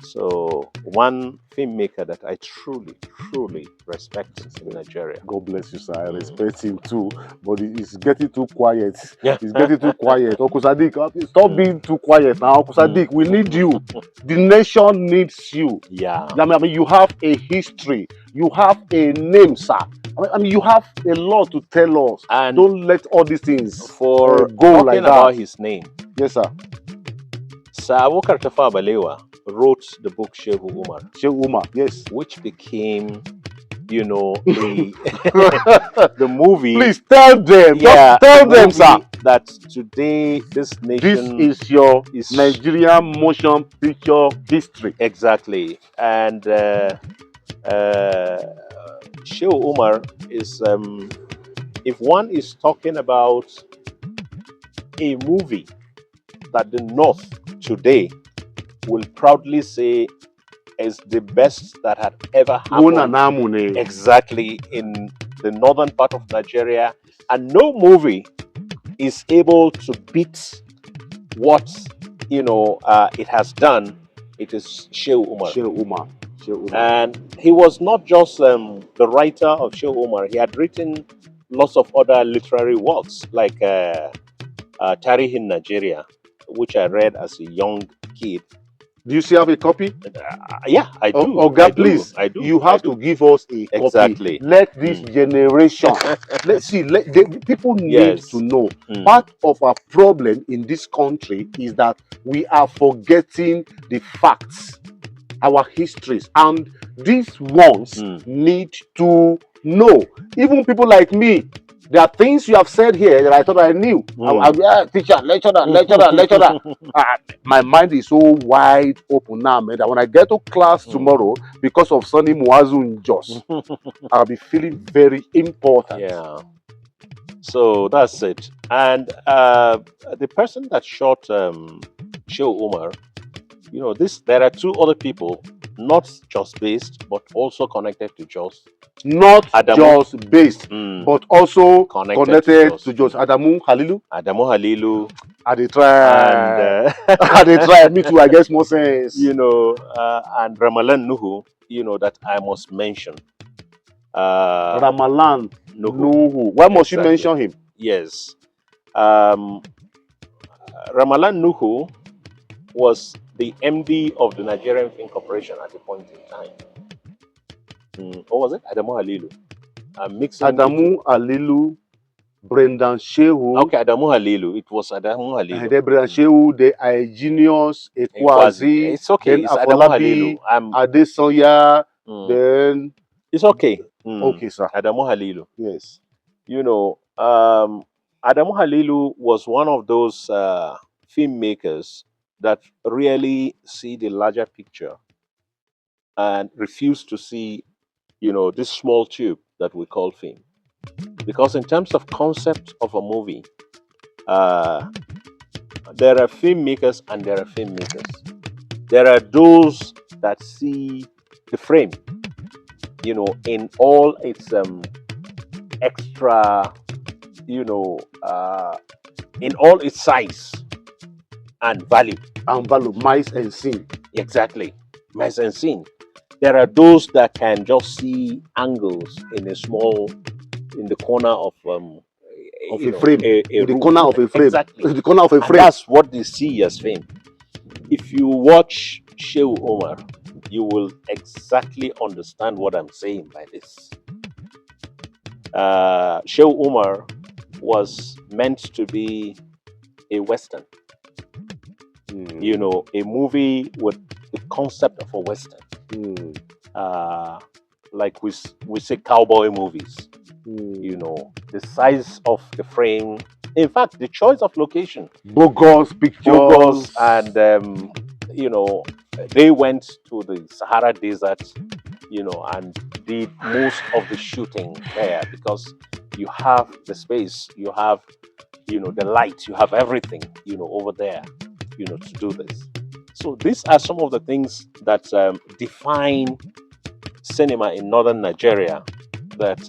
So one filmmaker that I truly, truly respect in Nigeria. God bless you, sir. I respect him too, but it's getting too quiet. Yeah. It's getting too quiet. Uncle Sadiq, stop being too quiet now. Uncle Sadiq, we need you. The nation needs you. Yeah. I mean, you have a history. You have a name, sir. I mean, you have a lot to tell us. And don't let all these things for go talking like that. About his name. Yes, sir. Sir Abubakar Tafawa Balewa wrote the book Shehu Umar. Shehu Umar, yes. Which became, the the movie. Please tell them. Yeah, tell them, sir. That today this nation. This is your Nigerian motion picture history. Exactly. And Shehu Umar is, if one is talking about a movie that the North today will proudly say is the best that had ever happened exactly in the northern part of Nigeria, and no movie is able to beat what it has done. It is Shehu Umar. Shehu Umar. And he was not just the writer of Shehu Umar. He had written lots of other literary works like Tarikh in Nigeria, which I read as a young kid. Do you still have a copy? Yeah, I do. Oga, please. I do. You have to give us a copy. Exactly. Let this generation, let's see, people need to know. Part of our problem in this country is that we are forgetting the facts, our histories, and these ones need to know. Even people like me, there are things you have said here that I thought I knew. Teacher, lecturer. My mind is so wide open now, man, that when I get to class tomorrow, because of Sani, Muazu, and Jos, I'll be feeling very important. Yeah. So that's it. And the person that shot Shehu Umar, there are two other people, not just based, but also connected to Jos. Not just based, but also connected to Jos. Adamu Halilu. I dey try. I dey try. Me too, I guess more sense. And Ramalan Nuhu, that I must mention. Ramalan Nuhu. Why must you mention him? Yes. Ramalan Nuhu was the MD of the Nigerian Film Corporation at a point in time. What was it? Adamu Halilu. Adamu Halilu, Brendan Shehu. Okay, Adamu Halilu. It was Adamu Halilu. And then Brendan Shehu, the Genius, Ekwazi. It's okay. It's Adamu Halilu. Adesanya, Then, It's okay. okay, sir. Adamu Halilu. Yes. You know, Adamu Halilu was one of those filmmakers that really see the larger picture and refuse to see, this small tube that we call film. Because in terms of concept of a movie, uh, there are filmmakers and there are filmmakers. There are those that see the frame, in all its extra, you know, uh, in all its size and value. And value, mice and sin. Exactly. Mise en scene. There are those that can just see angles in the corner of Of a frame. a In the room. corner of a frame. Exactly. In the corner of a And frame. that's what they see as fame. If you watch Shehu Omar, you will exactly understand what I'm saying by this. Shehu Omar was meant to be a Western, a movie with the concept of a Western. Like we say cowboy movies, the size of the frame. In fact, the choice of location, Bogus pictures. Burgos, and they went to the Sahara Desert, and did most of the shooting there because you have the space, you have, the light, you have everything, over there, to do this. So these are some of the things that define cinema in northern Nigeria that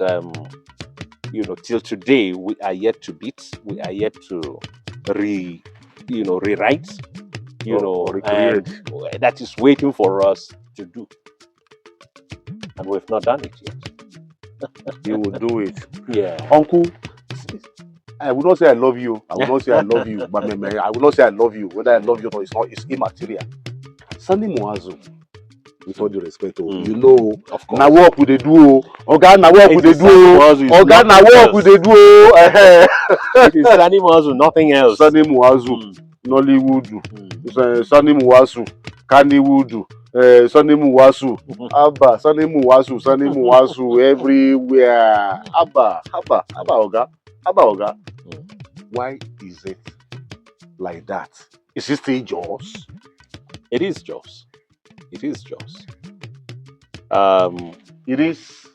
till today we are yet to beat, we are yet to rewrite, recreate. and that is waiting for us to do, and we've not done it yet. You will do it. Yeah. Uncle, I will not say I love you. I will not say I love you. But I will not say I love you. Whether I love you or not, it's immaterial. Sani Muazu, with all due respect, Of course. na work we dey do. Oga, na work we dey do. Oga, na nothing work we else. dey do. It is Sani Muazu, nothing else. Sani Muazu, Nollywood. Sani Muazu, Kannywood. Sani Muazu, Abba, Sani Muazu, everywhere. Abba, Oga, Oga. Why is it like that? Is it still Jaws? It is Jaws. It is Jaws. It is.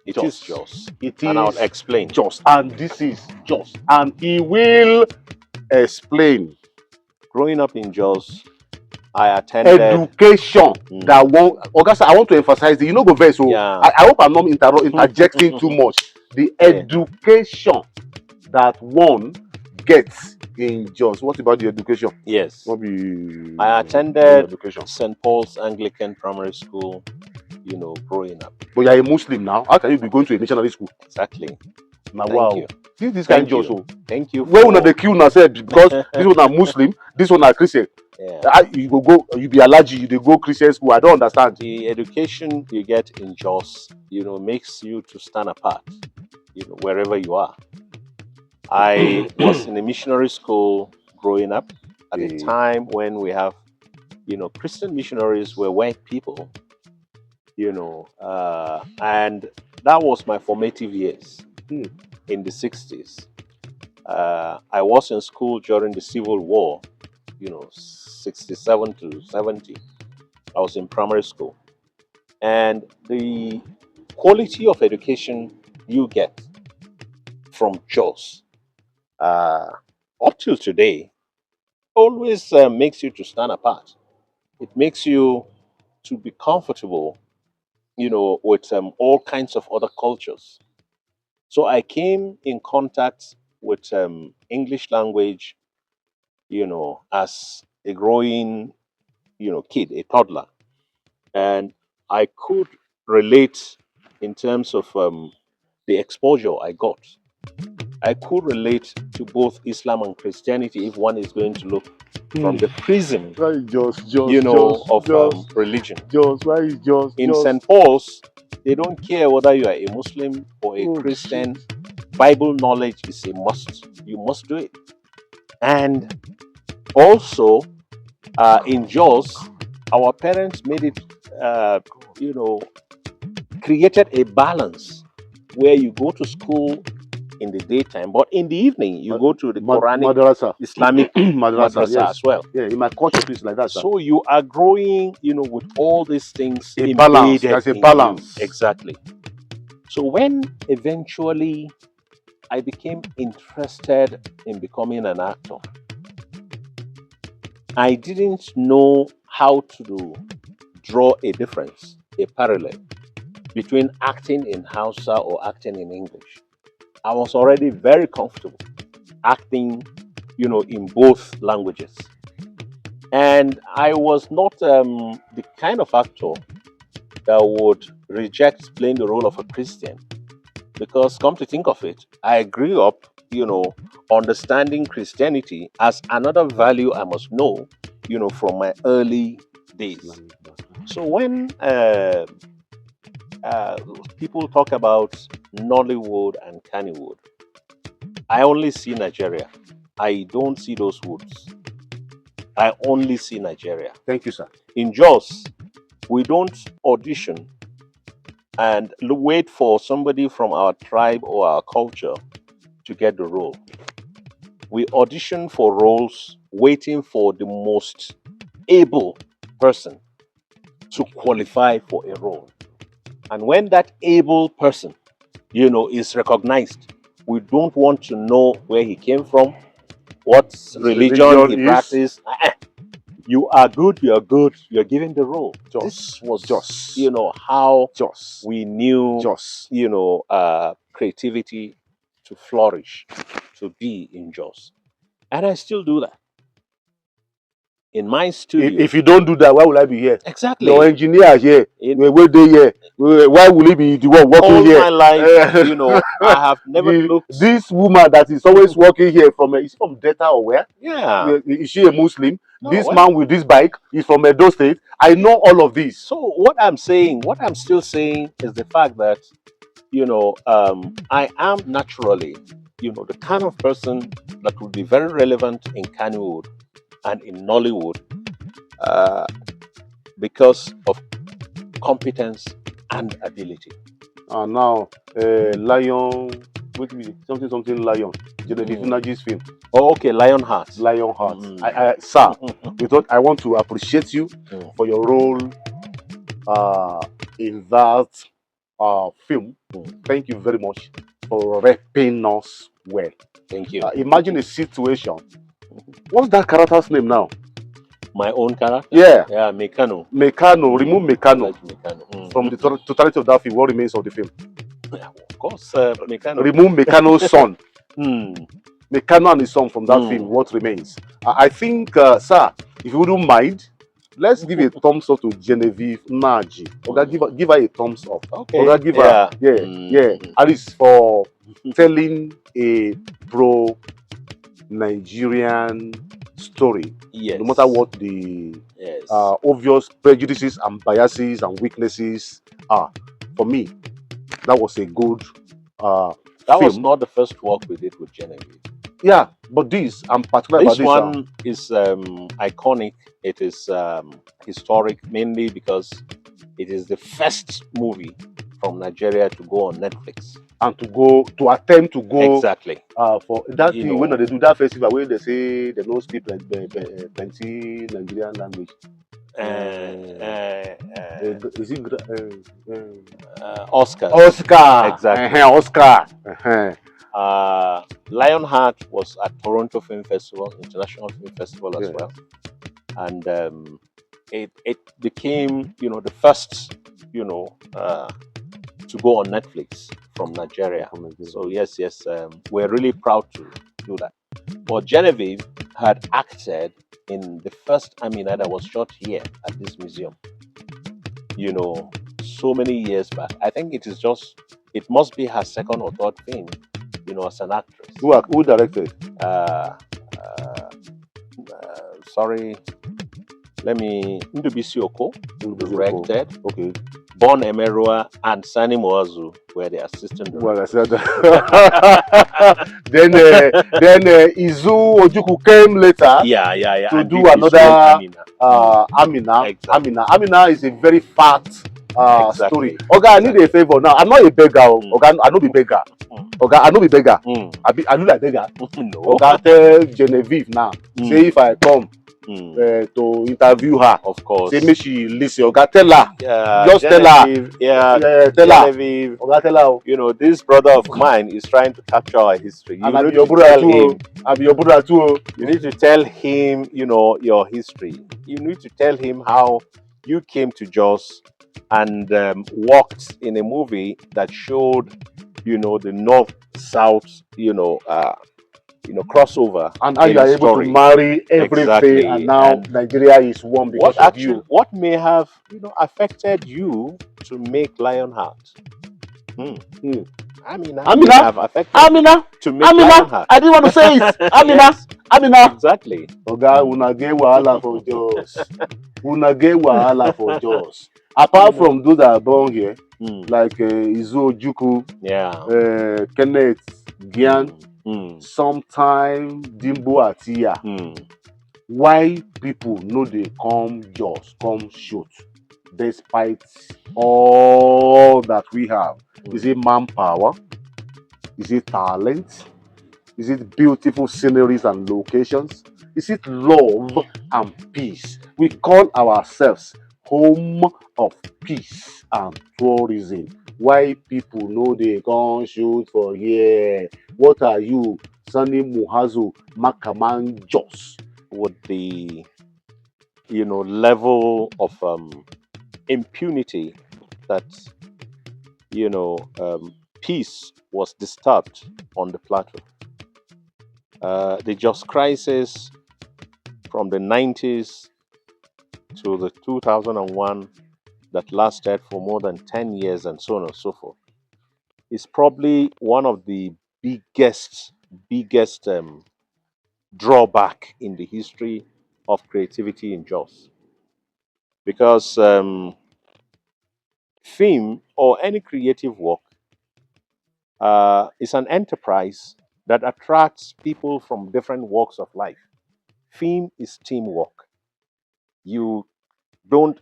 It Jaws. is Jaws. It And I'll is explain. Jaws, and this is Jaws, and he will explain. Growing up in Jaws, I attended Education that one. Oga, sir, I want to emphasize it. You know, go vex. So Yeah. I hope I'm not interjecting too much. The education that one gets in Jaws. What about the education? Yes. What be? I attended St. Paul's Anglican Primary School, growing up. But you're a Muslim now. How can you be going to a missionary school? Exactly. Now, Thank wow. you. This kind of Jaws. you. Thank you. Where una dey kill una sef because this one are Muslim, this one are Christian. Yeah. You be allergic, you dey go Christian school. I don't understand. The education you get in Jaws, makes you to stand apart, wherever you are. I was in a missionary school growing up at a time when we have, Christian missionaries were white people, and that was my formative years in the 60s. I was in school during the Civil War, 67 to 70. I was in primary school. And the quality of education you get from Jaws, up till today, always makes you to stand apart. It makes you to be comfortable, with all kinds of other cultures. So I came in contact with English language, as a growing, kid, a toddler. And I could relate in terms of the exposure I got. I could relate to both Islam and Christianity if one is going to look from the prism, of religion. Why is Jaws? In St. Paul's, they don't care whether you are a Muslim or a Christian. Bible knowledge is a must. You must do it. And also, in Jaws, our parents made it, created a balance where you go to school in the daytime, but in the evening you go to the Quranic Madrasa. Islamic Madrasa, madrasa as well. Yeah, in my culture too, it's like that, sir. So you are growing, with all these things A balance. embedded There's a in balance. you. Exactly. So when eventually I became interested in becoming an actor, I didn't know how to draw a difference, a parallel between acting in Hausa or acting in English. I was already very comfortable acting, in both languages. And I was not the kind of actor that would reject playing the role of a Christian. Because, come to think of it, I grew up, understanding Christianity as another value I must know, from my early days. So when people talk about Nollywood and Kannywood, I only see Nigeria. I don't see those woods. I only see Nigeria. Thank you, sir. In Jos, we don't audition and wait for somebody from our tribe or our culture to get the role. We audition for roles waiting for the most able person to qualify for a role. And when that able person, is recognized, we don't want to know where he came from, what religion he practiced. You are good, you are good, you are given the role. This was just, how just we knew, just, creativity to flourish, to be in Jos. And I still do that. In my studio. If you don't do that, why will I be here? Exactly. Your engineer here. Where they here? Why will he be the one working all here? My life, I have never looked. This woman that is always working here is from Delta or where? Yeah. Is she a Muslim? No, this man with this bike is from Edo State. I know all of this. So what I'm still saying is the fact that, I am naturally, the kind of person that would be very relevant in Kannywood and in Nollywood because of competence and ability. Now, Lion, something Lion, Genevieve Naji's film. Oh, okay, Lionheart. Lionheart. Sir, I want to appreciate you for your role in that film. Thank you very much for repping us well. Thank you. Imagine a situation. What's that character's name now? My own character? Yeah. Yeah, Mekano. Mekano. Remove Mekano. From the totality of that film. What remains of the film? Yeah, of course, Mekano. Remove Mekano's son. Mekano and his son from that film. What remains? I think, sir, if you wouldn't mind, let's give a thumbs up to Genevieve Naji. Okay, give her a thumbs up. Okay. Okay, give her, yeah. At least for telling a pro-Nigerian story. Yes. No matter what the obvious prejudices and biases and weaknesses are. For me, that was a good that film. was not the first work we did with Genevieve. Yeah, but this, I'm particular this about one is iconic. It is historic, mainly because it is the first movie from Nigeria to go on Netflix. And to attempt to go exactly for that thing when they do that festival where they say they don't speak plenty Nigerian language. Is it Oscar? Oscar. Exactly. Oscar. Lionheart was at Toronto Film Festival, International Film Festival as well, and it became the first to go on Netflix from Nigeria. So yes, we're really proud to do that. But Genevieve had acted in the first Amina that was shot here at this museum. So many years back. I think it must be her second or third film, as an actress. Who directed? Sorry. Let me. Ndubisi Oko directed. Okay. Bon Emerua and Sani Muazu were the assistant directors. Well, I said then Izu Ojuku came later. Yeah. To and do another Amina. Exactly. Amina is a very fat story. Exactly. Oga, I need a favor now. I'm not a beggar. Oga, I no be beggar. Mm. Oga, I no be beggar. Mm. I look like beggar. No. Oga, tell Genevieve now. Say if I come to interview her, Of say course. make she listen. Oga, tell her. Yeah, Just tell her. Genevieve. Yeah, Tell her. Genevieve. Oga, tell her. You know, this brother of mine is trying to capture our history. You And I be need your to brother tell too. him. I be your brother too. You need to tell him, you know, your history. You need to tell him how you came to Jos and worked in a movie that showed, you know, the north-south, crossover And how in you a are able to story. marry everything, and Exactly. now And Nigeria is one because of you. what may have, affected you to make Lionheart? Hmm. Hmm. I mean, how may Amina, have affected Amina, to make Amina. Lionheart? I didn't want to say it. Amina, Yes, Amina. exactly. Oga, una get wahala for Jos. Una get wahala for Jos. You Apart know. from those that are born here, Hmm. like Izu Ojukwu, Yeah. Kenneth Gian, Hmm. sometime Dimbo Atiya. Hmm. Why people no dey come Jos come shoot despite all that we have? Is it manpower? Is it talent? Is it beautiful sceneries and locations? Is it love and peace? We call ourselves home of peace and tourism. Why people no dey come shoot for here? What are you, Sani Muazu, Makaman Jos? With the level of impunity that peace was disturbed on the plateau. The Just crisis from the 90s to the 2001 that lasted for more than 10 years and so on and so forth is probably one of the biggest drawback in the history of creativity in Jos. Because film or any creative work is an enterprise that attracts people from different walks of life. Film is teamwork. You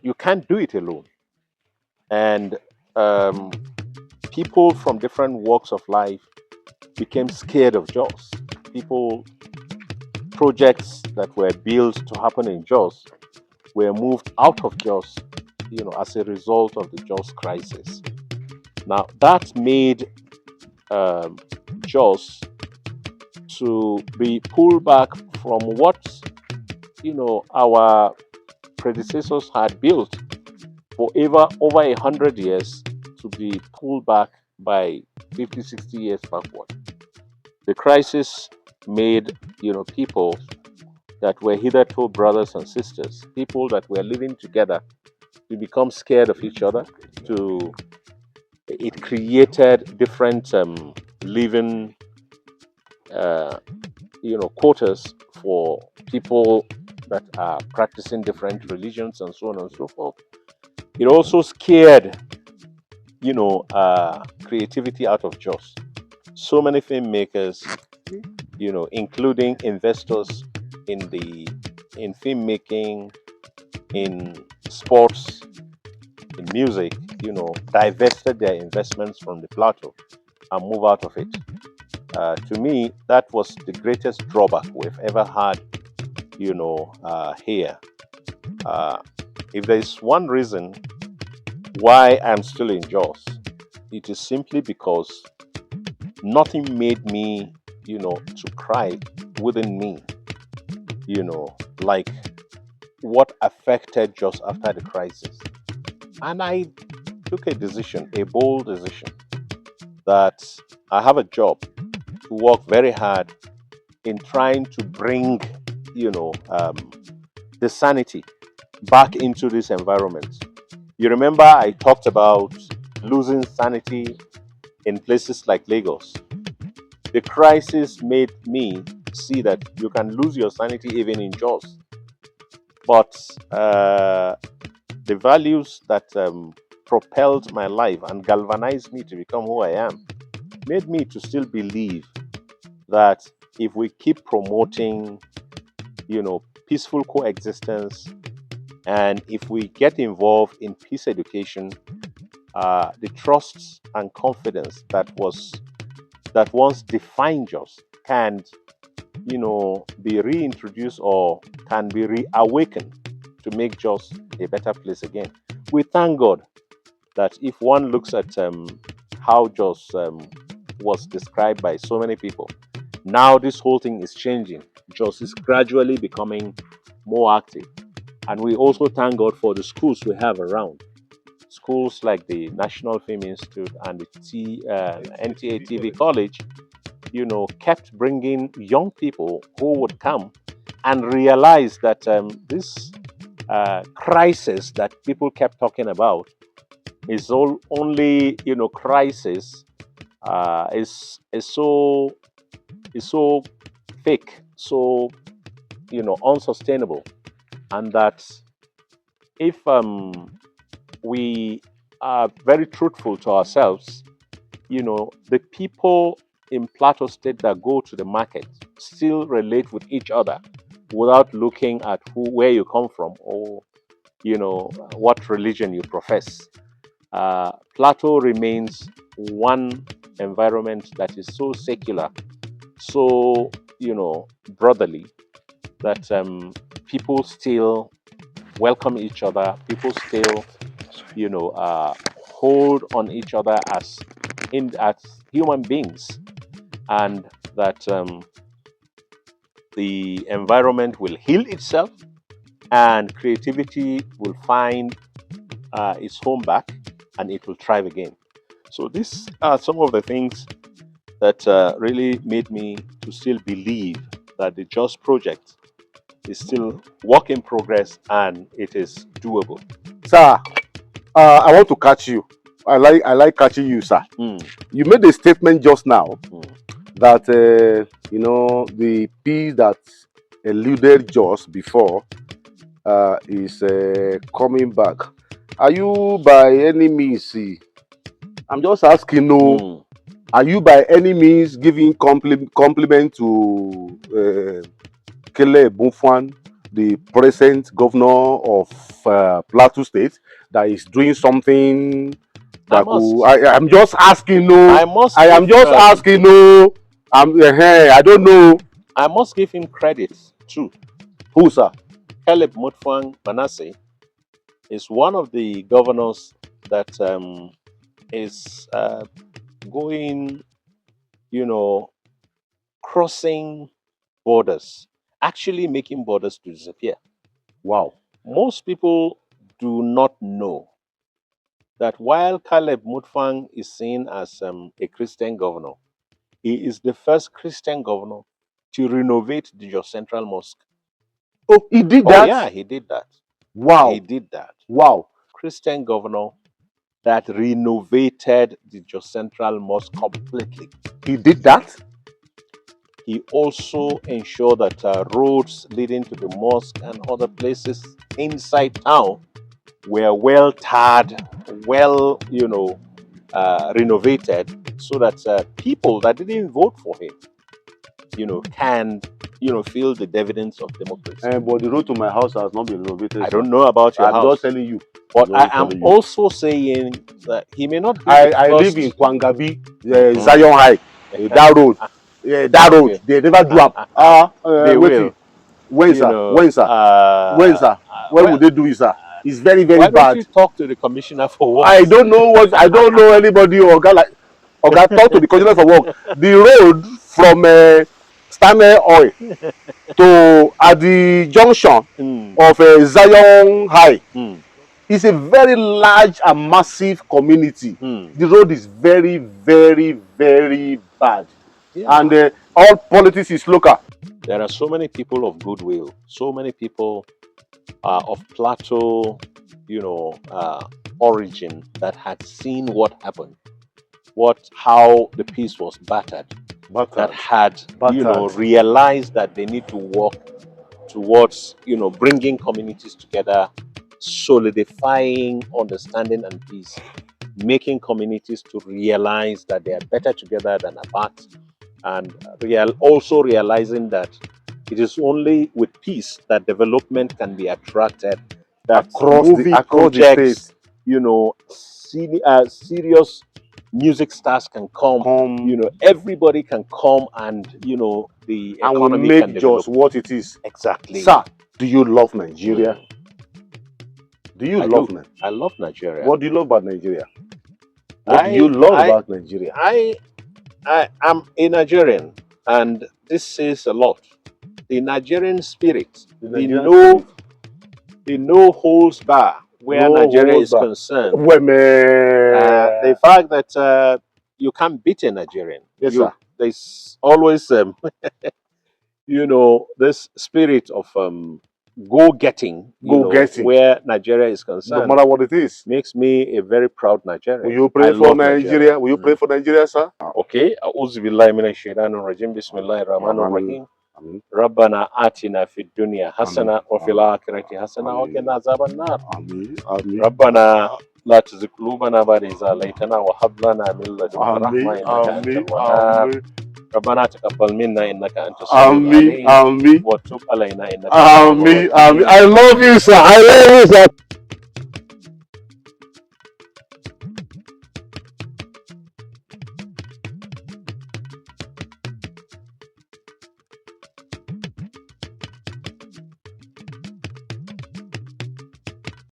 you can't do it alone. And um, people from different walks of life became scared of Jaws. Projects that were built to happen in Jaws were moved out of Jaws, as a result of the Jaws crisis. Now that made um, Jaws to be pulled back from what our predecessors had built for over 100 years to be pulled back by 50, 60 years backward. The crisis made people that were hitherto brothers and sisters, people that were living together, to become scared of each other. To It created different living uh, quotas for people that are practicing different religions and so on and so forth. It also scared creativity out of Jos. So many filmmakers, including investors in filmmaking, in sports, in music, divested their investments from the plateau and move out of it. To me, that was the greatest drawback we've ever had, here. Uh, if there is one reason why I'm still in Jaws, it is simply because nothing made me, to cry within me, like what affected Jaws after the crisis. And I took a decision, a bold decision, that I have a job to work very hard in trying to bring, the sanity back into this environment. You remember I talked about losing sanity in places like Lagos. The crisis made me see that you can lose your sanity even in Jaws. But the values that propelled my life and galvanized me to become who I am made me to still believe that if we keep promoting, peaceful coexistence, and if we get involved in peace education, the trust and confidence that once defined Jos can, be reintroduced or can be reawakened to make Jos a better place again. We thank God that if one looks at how Jos was described by so many people, now this whole thing is changing. Jos is gradually becoming more active. And we also thank God for the schools we have around. Schools like the National Film Institute and the NTA TV College, kept bringing young people who would come and realize that this crisis that people kept talking about is only, crisis is so fake, so unsustainable, and that if we are very truthful to ourselves, the people in Plateau State that go to the market still relate with each other without looking at where you come from or what religion you profess. Plateau remains one environment that is so secular, so brotherly, that people still welcome each other. People still hold on each other as human beings, and that the environment will heal itself and creativity will find its home back and it will thrive again. So these are some of the things that really made me to still believe that the Just Project is still work in progress and it is doable. Sir, I want to catch you. I like catching you, sir. You made a statement just now that the peace that eluded Jos before is coming back. Are you by any means? I'm just asking. No, are you by any means giving compliment to Caleb Mutfwang, the present governor of Plateau State, that is doing something that I'm just asking. No, I am just asking. No, I don't know. I must give him credit too. Who, sir? Caleb Mutfwang Manasseh is one of the governors that is going, crossing borders, actually making borders to disappear. Wow. Most people do not know that while Caleb Mutfwang is seen as a Christian governor, he is the first Christian governor to renovate the Jos Central Mosque. Oh, he did that? Oh, yeah, he did that. Wow. He did that. Wow. Christian governor that renovated the Jos Central Mosque completely. He did that? He also ensured that roads leading to the mosque and other places inside town were well tarred, well, renovated, so that people that didn't vote for him, can, feel the dividends of democracy. But the road to my house has not been renovated. I don't know about your house. I'm just telling you. But I am also saying that he may not be I live in Kwangabi, Zion High. That road. That road. They never do up. They will. When, sir? When, sir? When, sir? When would they do it, sir? It's very, very bad. Why don't you talk to the commissioner for work? I don't know I don't know anybody or guy like. Okay, talk to the commissioner for work. The road from Stanley Oil to at the junction of Zion High is a very large and massive community. The road is very, very, very bad. Yeah. And all politics is local. There are so many people of goodwill, so many people of Plateau, origin that had seen what happened, how the peace was battered. That had, realized that they need to work towards, bringing communities together, solidifying understanding and peace, making communities to realize that they are better together than apart, and also realizing that it is only with peace that development can be attracted, that across the state. you know, serious music stars can come. You know, everybody can come, and you know, the and we economy make can develop. just what it is. Exactly. Sir, do you love Nigeria? Do you I love do. Nigeria? I love Nigeria. What do you love about Nigeria? What do you love about Nigeria? I am a Nigerian, and this says a lot. The Nigerian spirit, the no holds bar where No Nigeria holds is back. concerned. Women. The fact that you can't beat a Nigerian. Yes, sir. There's always, you know, this spirit of go-getting, Go-getting. where Nigeria is No concerned. matter what it is. Makes me a very proud Nigerian. Will you pray for Nigeria? Will you pray for Nigeria, sir? Okay. أعوذ بالله من الشيطان الرجيم بسم الله الرحمن الرحيم ربنا آتنا في الدنيا حسنة وفي الآخرة حسنة وقنا عذاب النار ربنا لا تزغ قلوبنا بعد إذ هديتنا وهب لنا من لدنك رحمة إنك أنت الوهاب ربنا تقبل منا إنك أنت السميع العليم وتب علينا إنك أنت التواب الرحيم. I love you, sir. I love you, sir.